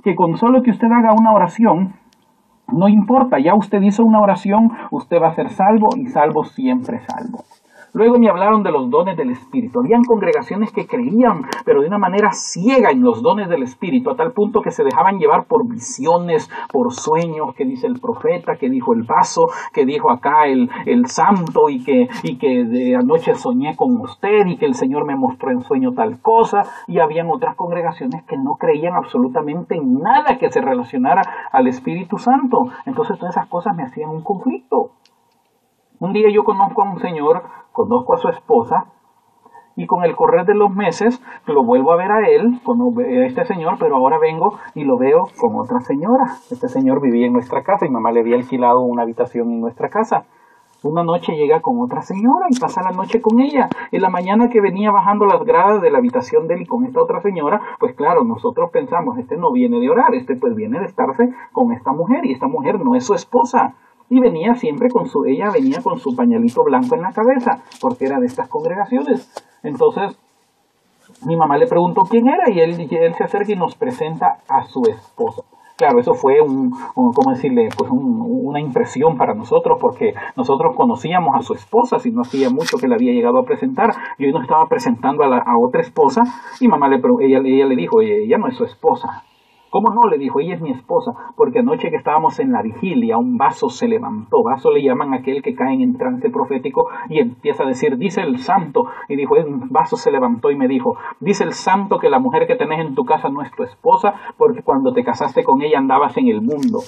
Que con solo que usted haga una oración, no importa, ya usted hizo una oración, usted va a ser salvo y salvo siempre salvo. Luego me hablaron de los dones del Espíritu. Habían congregaciones que creían, pero de una manera ciega en los dones del Espíritu, a tal punto que se dejaban llevar por visiones, por sueños, que dice el profeta, que dijo el vaso, que dijo acá el santo, y que de anoche soñé con usted, y que el Señor me mostró en sueño tal cosa. Y habían otras congregaciones que no creían absolutamente en nada que se relacionara al Espíritu Santo. Entonces todas esas cosas me hacían un conflicto. Un día yo conozco a un señor, conozco a su esposa, y con el correr de los meses lo vuelvo a ver a él, a este señor, pero ahora vengo y lo veo con otra señora. Este señor vivía en nuestra casa y mamá le había alquilado una habitación en nuestra casa. Una noche llega con otra señora y pasa la noche con ella. En la mañana que venía bajando las gradas de la habitación de él y con esta otra señora, pues claro, nosotros pensamos, este no viene de orar, este pues viene de estarse con esta mujer, y esta mujer no es su esposa. Y venía siempre ella venía con su pañalito blanco en la cabeza, porque era de estas congregaciones. Entonces, mi mamá le preguntó quién era, y él se acerca y nos presenta a su esposa. Claro, eso fue una impresión para nosotros, porque nosotros conocíamos a su esposa, si no hacía mucho que la había llegado a presentar, y hoy nos estaba presentando a otra esposa, y mamá ella le dijo, ella no es su esposa. ¿Cómo no? Le dijo, ella es mi esposa, porque anoche que estábamos en la vigilia, un vaso se levantó. Vaso le llaman a aquel que cae en trance profético y empieza a decir, dice el santo. Y dijo, un vaso se levantó y me dijo, dice el santo que la mujer que tenés en tu casa no es tu esposa, porque cuando te casaste con ella andabas en el mundo.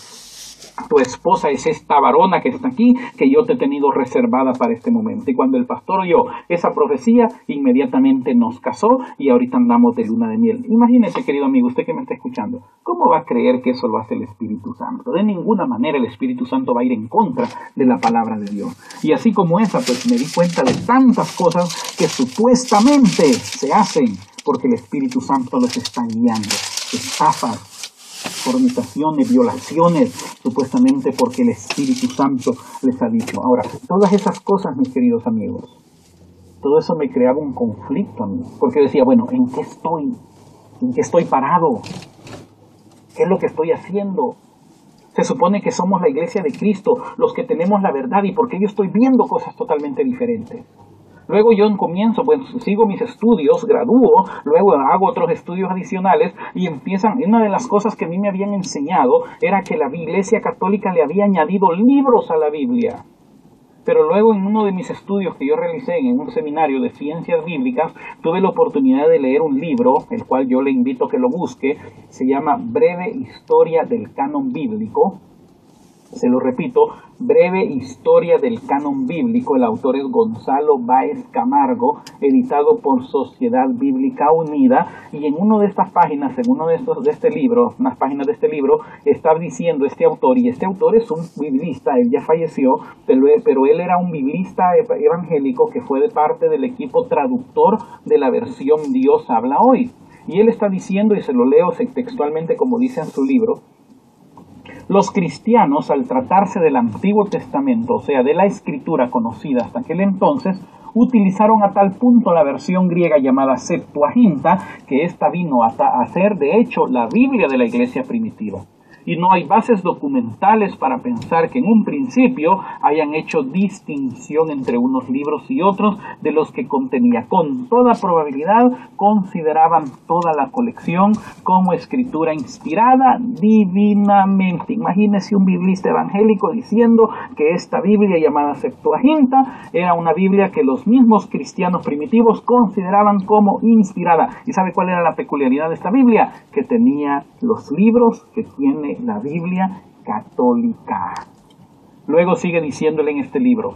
Tu esposa es esta varona que está aquí, que yo te he tenido reservada para este momento. Y cuando el pastor oyó esa profecía, inmediatamente nos casó y ahorita andamos de luna de miel. Imagínese, querido amigo, usted que me está escuchando, ¿cómo va a creer que eso lo hace el Espíritu Santo? De ninguna manera el Espíritu Santo va a ir en contra de la palabra de Dios. Y así como esa, pues me di cuenta de tantas cosas que supuestamente se hacen porque el Espíritu Santo los está guiando. Estafas, fornicaciones, violaciones, supuestamente porque el Espíritu Santo les ha dicho. Ahora, todas esas cosas, mis queridos amigos, todo eso me creaba un conflicto a mí, porque decía, bueno, ¿en qué estoy? ¿En qué estoy parado? ¿Qué es lo que estoy haciendo? Se supone que somos la iglesia de Cristo, los que tenemos la verdad, y ¿por qué yo estoy viendo cosas totalmente diferentes? Luego yo comienzo, pues sigo mis estudios, gradúo, luego hago otros estudios adicionales y empiezan, una de las cosas que a mí me habían enseñado era que la Iglesia Católica le había añadido libros a la Biblia. Pero luego en uno de mis estudios que yo realicé en un seminario de ciencias bíblicas, tuve la oportunidad de leer un libro, el cual yo le invito a que lo busque, se llama Breve Historia del Canon Bíblico. Se lo repito, Breve Historia del Canon Bíblico. El autor es Gonzalo Báez Camargo, editado por Sociedad Bíblica Unida. Y en una de estas páginas, en uno de este libro, unas páginas de este libro, está diciendo este autor, y este autor es un biblista, él ya falleció, pero él era un biblista evangélico que fue de parte del equipo traductor de la versión Dios habla hoy. Y él está diciendo, y se lo leo textualmente como dice en su libro, los cristianos, al tratarse del Antiguo Testamento, o sea, de la escritura conocida hasta aquel entonces, utilizaron a tal punto la versión griega llamada Septuaginta, que ésta vino a ser, de hecho, la Biblia de la iglesia primitiva. Y no hay bases documentales para pensar que en un principio hayan hecho distinción entre unos libros y otros de los que contenía. Con toda probabilidad consideraban toda la colección como escritura inspirada divinamente. Imagínese un biblista evangélico diciendo que esta Biblia llamada Septuaginta era una Biblia que los mismos cristianos primitivos consideraban como inspirada. ¿Y sabe cuál era la peculiaridad de esta Biblia? Que tenía los libros que tiene la Biblia católica. Luego sigue diciéndole en este libro,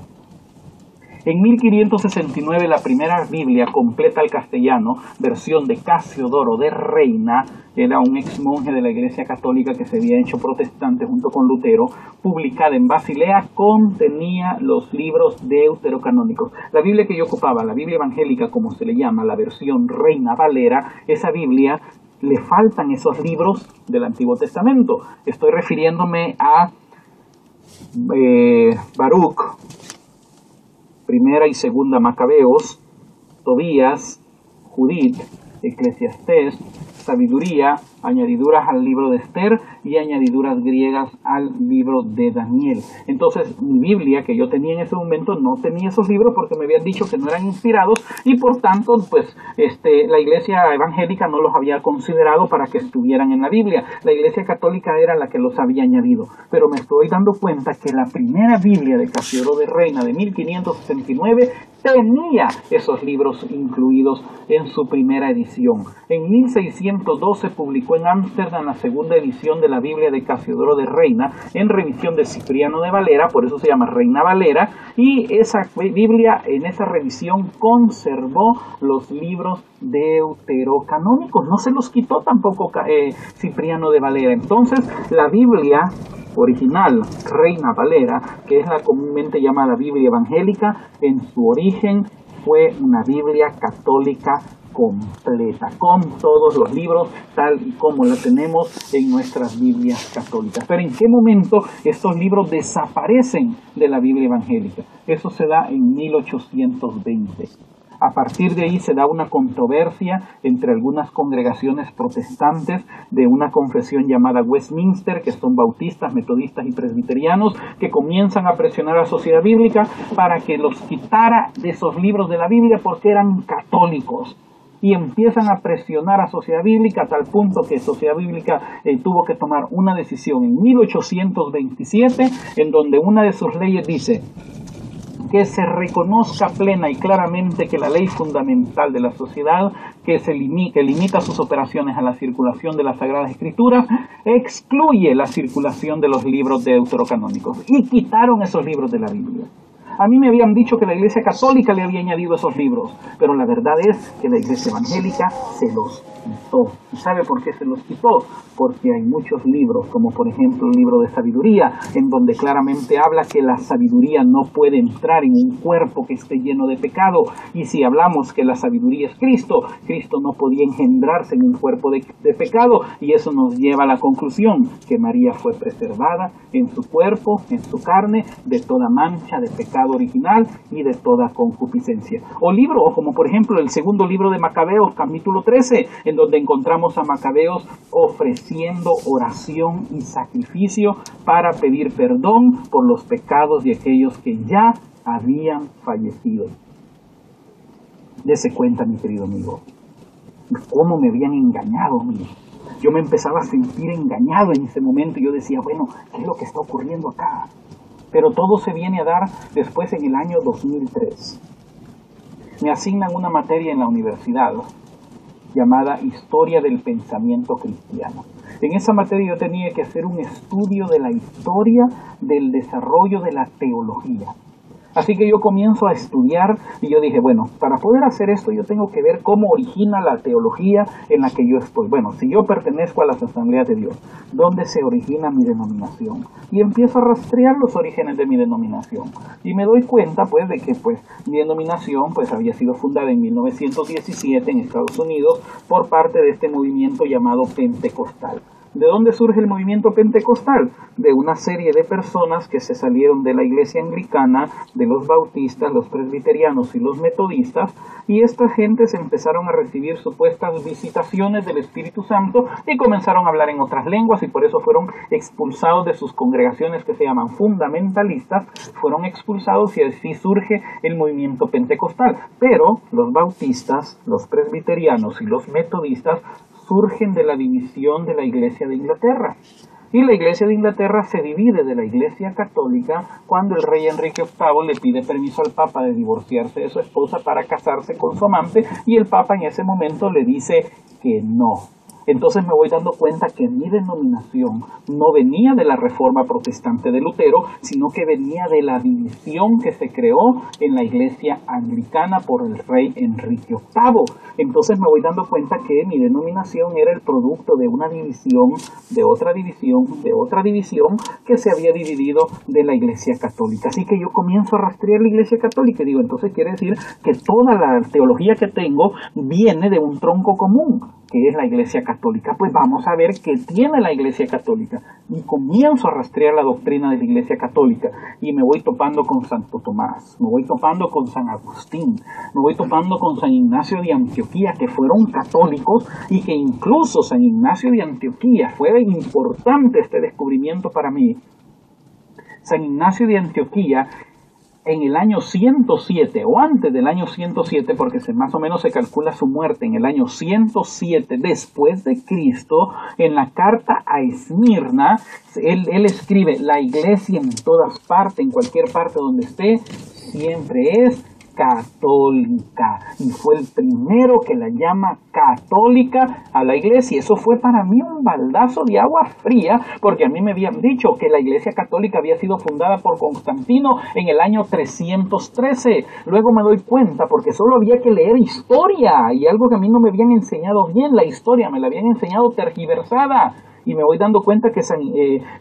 en 1569 la primera Biblia completa al castellano, versión de Casiodoro de Reina, era un ex monje de la Iglesia Católica que se había hecho protestante junto con Lutero, publicada en Basilea, contenía los libros deuterocanónicos. La Biblia que yo ocupaba, la Biblia evangélica como se le llama, la versión Reina Valera, esa Biblia le faltan esos libros del Antiguo Testamento. Estoy refiriéndome a Baruch, Primera y Segunda Macabeos, Tobías, Judith, Eclesiastés, Sabiduría, añadiduras al libro de Esther y añadiduras griegas al libro de Daniel. Entonces mi Biblia que yo tenía en ese momento no tenía esos libros porque me habían dicho que no eran inspirados y por tanto pues la iglesia evangélica no los había considerado para que estuvieran en la Biblia. La iglesia católica era la que los había añadido, pero me estoy dando cuenta que la primera Biblia de Casiodoro de Reina de 1569 tenía esos libros incluidos en su primera edición. En 1612 publicó en Ámsterdam la segunda edición de la Biblia de Casiodoro de Reina, en revisión de Cipriano de Valera, por eso se llama Reina Valera, y esa Biblia en esa revisión conservó los libros deuterocanónicos, no se los quitó tampoco Cipriano de Valera. Entonces la Biblia original, Reina Valera, que es la comúnmente llamada Biblia evangélica, en su origen fue una Biblia católica completa, con todos los libros tal y como la tenemos en nuestras Biblias católicas. Pero ¿en qué momento estos libros desaparecen de la Biblia evangélica? Eso se da en 1820. A partir de ahí se da una controversia entre algunas congregaciones protestantes de una confesión llamada Westminster, que son bautistas, metodistas y presbiterianos, que comienzan a presionar a la sociedad bíblica para que los quitara de esos libros de la Biblia porque eran católicos. y empiezan a presionar a Sociedad Bíblica a tal punto que Sociedad Bíblica tuvo que tomar una decisión en 1827 en donde una de sus leyes dice que se reconozca plena y claramente que la ley fundamental de la sociedad que limita sus operaciones a la circulación de las Sagradas Escrituras excluye la circulación de los libros deuterocanónicos, y quitaron esos libros de la Biblia. A mí me habían dicho que la Iglesia Católica le había añadido esos libros, pero la verdad es que la Iglesia Evangélica se los quitó. ¿Y sabe por qué se los quitó? Porque hay muchos libros, como por ejemplo el libro de sabiduría, en donde claramente habla que la sabiduría no puede entrar en un cuerpo que esté lleno de pecado. Y si hablamos que la sabiduría es Cristo, Cristo no podía engendrarse en un cuerpo de pecado, y eso nos lleva a la conclusión que María fue preservada en su cuerpo, en su carne, de toda mancha de pecado original y de toda concupiscencia. O como por ejemplo el segundo libro de Macabeos, capítulo 13, en donde encontramos a Macabeos ofreciendo oración y sacrificio para pedir perdón por los pecados de aquellos que ya habían fallecido. Dese cuenta, mi querido amigo, cómo me habían engañado a mí. Yo me empezaba a sentir engañado en ese momento y yo decía, bueno, ¿qué es lo que está ocurriendo acá? Pero todo se viene a dar después en el año 2003. Me asignan una materia en la universidad llamada Historia del Pensamiento Cristiano. En esa materia yo tenía que hacer un estudio de la historia del desarrollo de la teología. Así que yo comienzo a estudiar y yo dije, bueno, para poder hacer esto yo tengo que ver cómo origina la teología en la que yo estoy. Bueno, si yo pertenezco a las Asambleas de Dios, ¿dónde se origina mi denominación? Y empiezo a rastrear los orígenes de mi denominación. Y me doy cuenta, pues, de que, pues, mi denominación, pues, había sido fundada en 1917 en Estados Unidos por parte de este movimiento llamado Pentecostal. ¿De dónde surge el movimiento pentecostal? De una serie de personas que se salieron de la iglesia anglicana, de los bautistas, los presbiterianos y los metodistas, y estas gentes empezaron a recibir supuestas visitaciones del Espíritu Santo y comenzaron a hablar en otras lenguas, y por eso fueron expulsados de sus congregaciones que se llaman fundamentalistas, fueron expulsados y así surge el movimiento pentecostal. Pero los bautistas, los presbiterianos y los metodistas surgen de la división de la Iglesia de Inglaterra. Y la Iglesia de Inglaterra se divide de la Iglesia Católica cuando el rey Enrique VIII le pide permiso al Papa de divorciarse de su esposa para casarse con su amante, y el Papa en ese momento le dice que no. Entonces me voy dando cuenta que mi denominación no venía de la Reforma Protestante de Lutero, sino que venía de la división que se creó en la Iglesia Anglicana por el rey Enrique VIII. Entonces me voy dando cuenta que mi denominación era el producto de una división, de otra división, de otra división que se había dividido de la Iglesia Católica. Así que yo comienzo a rastrear la Iglesia Católica y digo, entonces quiere decir que toda la teología que tengo viene de un tronco común, que es la Iglesia Católica. Pues vamos a ver qué tiene la Iglesia Católica. Y comienzo a rastrear la doctrina de la Iglesia Católica y me voy topando con Santo Tomás, me voy topando con San Agustín, me voy topando con San Ignacio de Antioquía, que fueron católicos, y que incluso San Ignacio de Antioquía fue importante este descubrimiento para mí. San Ignacio de Antioquía, en el año 107 o antes del año 107, porque más o menos se calcula su muerte en el año 107 después de Cristo, en la carta a Esmirna, él escribe: la iglesia en todas partes, en cualquier parte donde esté, siempre es católica, y fue el primero que la llama católica a la iglesia. Eso fue para mí un baldazo de agua fría, porque a mí me habían dicho que la iglesia católica había sido fundada por Constantino en el año 313. Luego me doy cuenta, porque solo había que leer historia, y algo que a mí no me habían enseñado bien, la historia me la habían enseñado tergiversada, y me voy dando cuenta que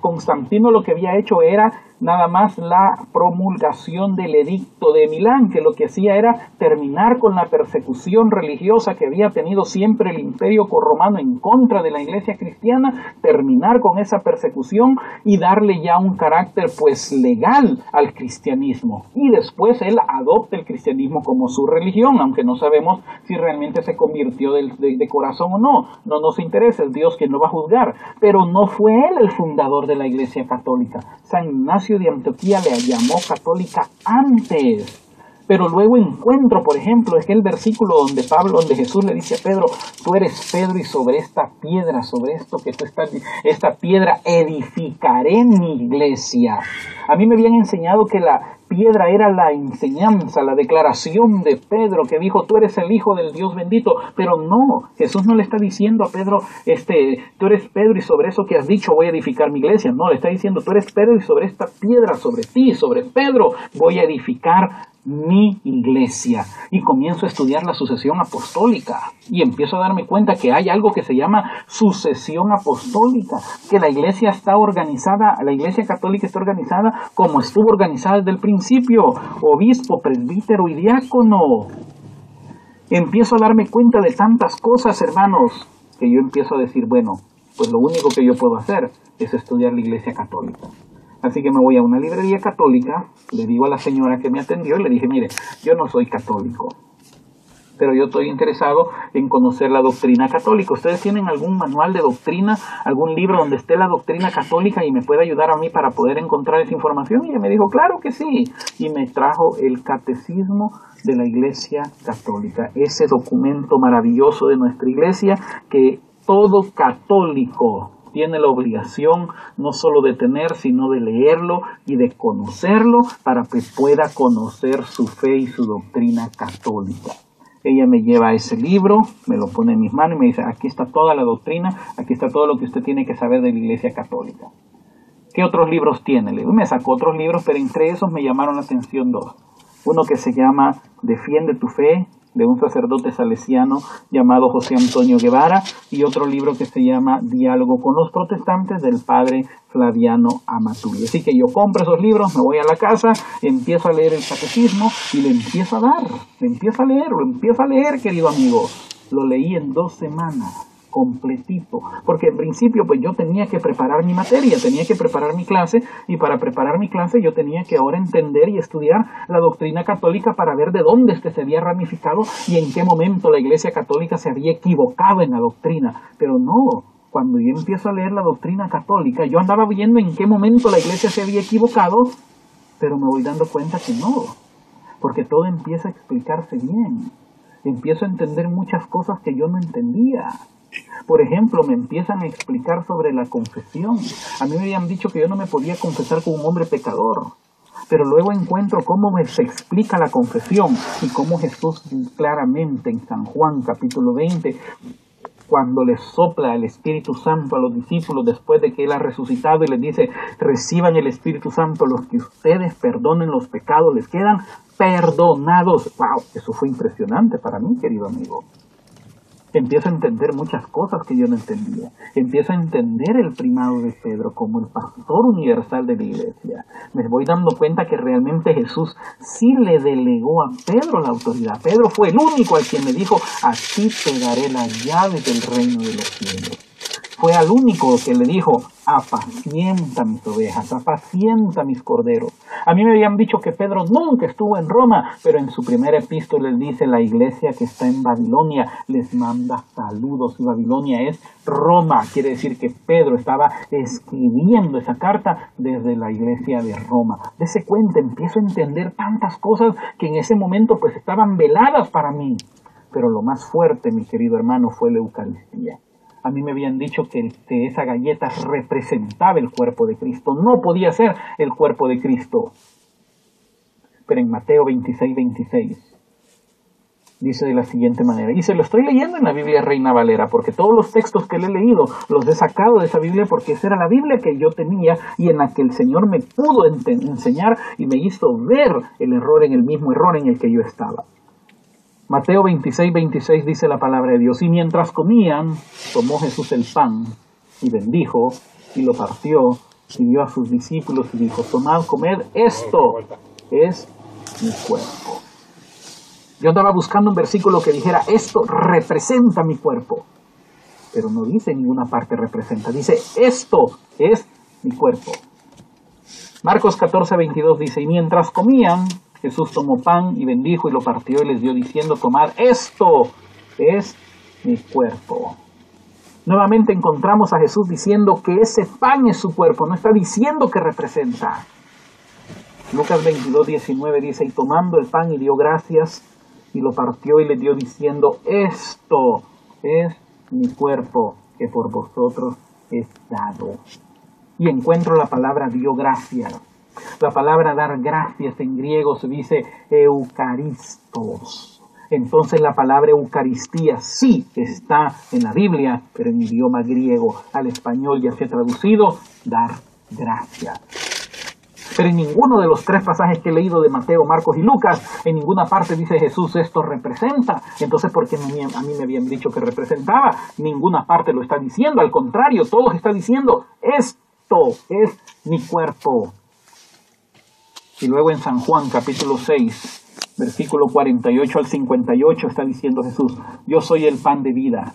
Constantino lo que había hecho era nada más la promulgación del edicto de Milán, que lo que hacía era terminar con la persecución religiosa que había tenido siempre el imperio romano en contra de la iglesia cristiana, terminar con esa persecución y darle ya un carácter pues legal al cristianismo. Y después él adopta el cristianismo como su religión, aunque no sabemos si realmente se convirtió de corazón o no. No nos interesa, es Dios quien lo va a juzgar. Pero no fue él el fundador de la iglesia católica. San Ignacio de Antioquía le llamó católica antes. Pero luego encuentro, por ejemplo, es que el versículo donde Jesús le dice a Pedro, tú eres Pedro y sobre esta piedra, sobre esto que tú estás, esta piedra edificaré mi iglesia. A mí me habían enseñado que la piedra era la enseñanza, la declaración de Pedro que dijo, tú eres el Hijo del Dios bendito, pero no, Jesús no le está diciendo a Pedro, tú eres Pedro y sobre eso que has dicho voy a edificar mi iglesia. No, le está diciendo, tú eres Pedro y sobre esta piedra, sobre ti, sobre Pedro, voy a edificar mi iglesia. Y comienzo a estudiar la sucesión apostólica y empiezo a darme cuenta que hay algo que se llama sucesión apostólica, que la iglesia está organizada, la iglesia católica está organizada como estuvo organizada desde el principio, obispo, presbítero y diácono. Empiezo a darme cuenta de tantas cosas, hermanos, que yo empiezo a decir, bueno, pues lo único que yo puedo hacer es estudiar la iglesia católica. Así que me voy a una librería católica, le digo a la señora que me atendió y le dije, mire, yo no soy católico, pero yo estoy interesado en conocer la doctrina católica. ¿Ustedes tienen algún manual de doctrina, algún libro donde esté la doctrina católica y me puede ayudar a mí para poder encontrar esa información? Y ella me dijo, claro que sí. Y me trajo el Catecismo de la Iglesia Católica, ese documento maravilloso de nuestra iglesia que todo católico tiene la obligación no solo de tener, sino de leerlo y de conocerlo para que pueda conocer su fe y su doctrina católica. Ella me lleva ese libro, me lo pone en mis manos y me dice, aquí está toda la doctrina, aquí está todo lo que usted tiene que saber de la Iglesia Católica. ¿Qué otros libros tiene? Me sacó otros libros, pero entre esos me llamaron la atención dos. Uno que se llama Defiende tu fe, de un sacerdote salesiano llamado José Antonio Guevara, y otro libro que se llama Diálogo con los protestantes, del padre Flaviano Amatulli. Así que yo compro esos libros, me voy a la casa, empiezo a leer el catecismo y le empiezo a dar, le empiezo a leer, querido amigo. Lo leí en 2 semanas, completito, porque en principio pues yo tenía que preparar mi materia, tenía que preparar mi clase, y para preparar mi clase yo tenía que ahora entender y estudiar la doctrina católica para ver de dónde es que se había ramificado y en qué momento la Iglesia Católica se había equivocado en la doctrina. Pero no, cuando yo empiezo a leer la doctrina católica, yo andaba viendo en qué momento la Iglesia se había equivocado, pero me voy dando cuenta que no, porque todo empieza a explicarse bien, empiezo a entender muchas cosas que yo no entendía. Por ejemplo, me empiezan a explicar sobre la confesión. A mí me habían dicho que yo no me podía confesar como un hombre pecador, pero luego encuentro cómo se explica la confesión y cómo Jesús claramente en San Juan capítulo 20, cuando les sopla el Espíritu Santo a los discípulos después de que Él ha resucitado y les dice, reciban el Espíritu Santo, los que ustedes perdonen los pecados les quedan perdonados. ¡Wow! Eso fue impresionante para mí, querido amigo. Empiezo a entender muchas cosas que yo no entendía. Empiezo a entender el primado de Pedro como el pastor universal de la iglesia. Me voy dando cuenta que realmente Jesús sí le delegó a Pedro la autoridad. Pedro fue el único al quien le dijo, a ti te daré las llaves del reino de los cielos. Fue al único que le dijo, apacienta mis ovejas, apacienta mis corderos. A mí me habían dicho que Pedro nunca estuvo en Roma, pero en su primera epístola él dice, la iglesia que está en Babilonia les manda saludos. Y Babilonia es Roma, quiere decir que Pedro estaba escribiendo esa carta desde la iglesia de Roma. Dese cuenta, empiezo a entender tantas cosas que en ese momento pues estaban veladas para mí. Pero lo más fuerte, mi querido hermano, fue la Eucaristía. A mí me habían dicho que esa galleta representaba el cuerpo de Cristo. No podía ser el cuerpo de Cristo. Pero en Mateo 26:26 dice de la siguiente manera. Y se lo estoy leyendo en la Biblia Reina Valera, porque todos los textos que le he leído los he sacado de esa Biblia, porque esa era la Biblia que yo tenía y en la que el Señor me pudo enseñar y me hizo ver el error en el mismo error en el que yo estaba. Mateo 26:26 dice la palabra de Dios, y mientras comían, tomó Jesús el pan, y bendijo, y lo partió, y dio a sus discípulos, y dijo, tomad, comed, esto es mi cuerpo. Yo andaba buscando un versículo que dijera, esto representa mi cuerpo, pero no dice en ninguna parte representa, dice, esto es mi cuerpo. Marcos 14:22 dice, y mientras comían, Jesús tomó pan y bendijo y lo partió y les dio diciendo, tomad, esto es mi cuerpo. Nuevamente encontramos a Jesús diciendo que ese pan es su cuerpo, no está diciendo que representa. Lucas 22:19 dice, y tomando el pan y dio gracias, y lo partió y le dio diciendo, esto es mi cuerpo que por vosotros es dado. Y encuentro la palabra dio gracias. La palabra dar gracias en griego se dice eucaristos. Entonces la palabra Eucaristía sí está en la Biblia, pero en idioma griego. Al español ya se ha traducido dar gracias. Pero en ninguno de los 3 pasajes que he leído de Mateo, Marcos y Lucas, en ninguna parte dice Jesús esto representa. Entonces, ¿por qué a mí me habían dicho que representaba? Ninguna parte lo está diciendo. Al contrario, todos están diciendo esto es mi cuerpo. Y luego en San Juan capítulo 6. Versículo 48 al 58 está diciendo Jesús, yo soy el pan de vida.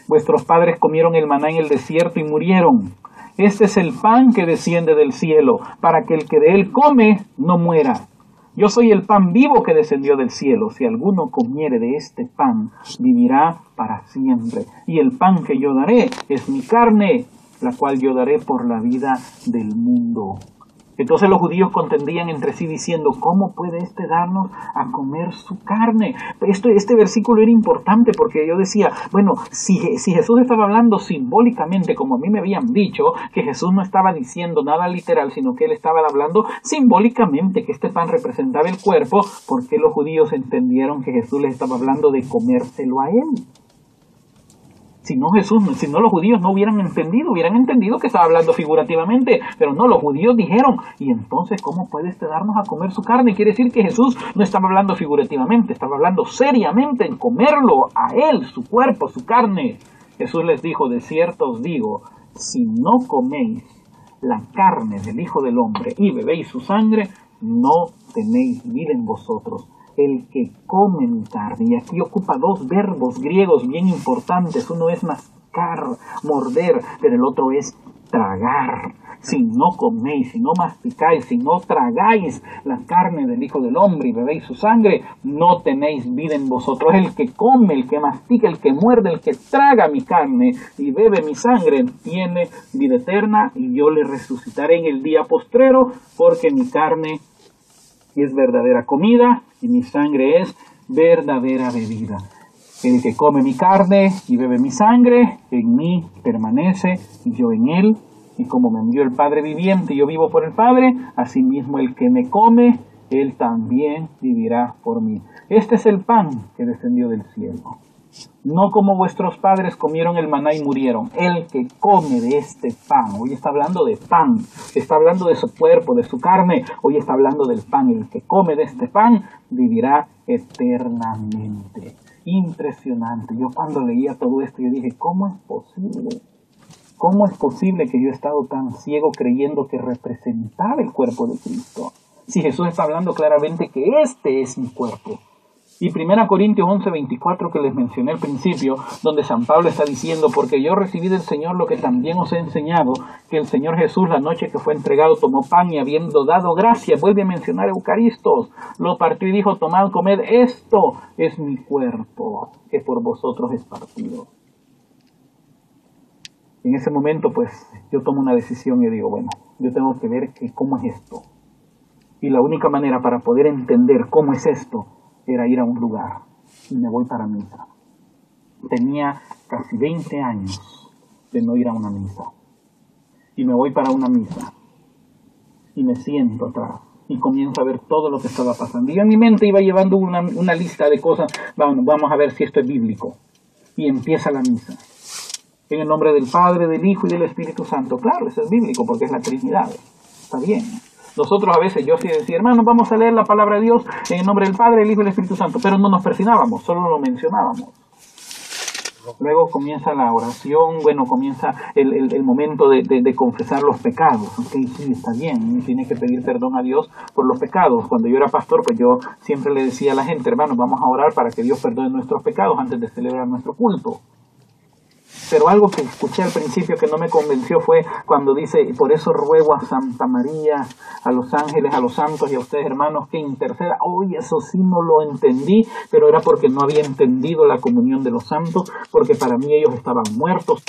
Vuestros padres comieron el maná en el desierto y murieron. Este es el pan que desciende del cielo, para que el que de él come no muera. Yo soy el pan vivo que descendió del cielo. Si alguno comiere de este pan, vivirá para siempre. Y el pan que yo daré es mi carne, la cual yo daré por la vida del mundo. Entonces los judíos contendían entre sí diciendo, ¿cómo puede darnos a comer su carne? Este versículo era importante porque yo decía, bueno, si Jesús estaba hablando simbólicamente, como a mí me habían dicho, que Jesús no estaba diciendo nada literal, sino que él estaba hablando simbólicamente, que este pan representaba el cuerpo, ¿por qué los judíos entendieron que Jesús les estaba hablando de comérselo a él? Si no los judíos no hubieran entendido que estaba hablando figurativamente, pero no, los judíos dijeron, y entonces, ¿cómo puede darnos a comer su carne? Quiere decir que Jesús no estaba hablando figurativamente, estaba hablando seriamente en comerlo a él, su cuerpo, su carne. Jesús les dijo, de cierto os digo, si no coméis la carne del Hijo del Hombre y bebéis su sangre, no tenéis vida en vosotros. El que come mi carne, y aquí ocupa 2 verbos griegos bien importantes, uno es mascar, morder, pero el otro es tragar. Si no coméis, si no masticáis, si no tragáis la carne del Hijo del Hombre y bebéis su sangre, no tenéis vida en vosotros. El que come, el que mastica, el que muerde, el que traga mi carne y bebe mi sangre, tiene vida eterna, y yo le resucitaré en el día postrero, porque mi carne es verdadera comida y mi sangre es verdadera bebida. El que come mi carne y bebe mi sangre, en mí permanece y yo en él. Y como me envió el Padre viviente y yo vivo por el Padre, asimismo el que me come, él también vivirá por mí. Este es el pan que descendió del cielo. No como vuestros padres comieron el maná y murieron. El que come de este pan, hoy está hablando de pan, está hablando de su cuerpo, de su carne, hoy está hablando del pan. El que come de este pan vivirá eternamente. Impresionante. Yo cuando leía todo esto, yo dije, ¿cómo es posible? ¿Cómo es posible que yo he estado tan ciego creyendo que representaba el cuerpo de Cristo? Si Jesús está hablando claramente que este es mi cuerpo. Y 1 Corintios 11:24 que les mencioné al principio, donde San Pablo está diciendo, porque yo recibí del Señor lo que también os he enseñado, que el Señor Jesús la noche que fue entregado tomó pan y habiendo dado gracias, vuelve a mencionar Eucaristos, lo partió y dijo, tomad, comed, esto es mi cuerpo, que por vosotros es partido. En ese momento pues yo tomo una decisión y digo, bueno, yo tengo que ver cómo es esto. Y la única manera para poder entender cómo es esto era ir a un lugar, y me voy para misa. Tenía casi 20 años de no ir a una misa, y me voy para una misa, y me siento atrás, y comienzo a ver todo lo que estaba pasando. Y en mi mente iba llevando una lista de cosas, vamos a ver si esto es bíblico, y empieza la misa. En el nombre del Padre, del Hijo y del Espíritu Santo. Claro, eso es bíblico, porque es la Trinidad, está bien. Nosotros a veces, yo sí decía, hermanos, vamos a leer la palabra de Dios en el nombre del Padre, del Hijo y del Espíritu Santo, pero no nos persignábamos, solo lo mencionábamos. Luego comienza la oración, comienza el momento de confesar los pecados. Ok, sí, está bien, uno tiene que pedir perdón a Dios por los pecados. Cuando yo era pastor, pues yo siempre le decía a la gente, hermanos, vamos a orar para que Dios perdone nuestros pecados antes de celebrar nuestro culto. Pero algo que escuché al principio que no me convenció fue cuando dice, por eso ruego a Santa María, a los ángeles, a los santos y a ustedes hermanos que interceda. Oye, eso sí no lo entendí, pero era porque no había entendido la comunión de los santos, porque para mí ellos estaban muertos.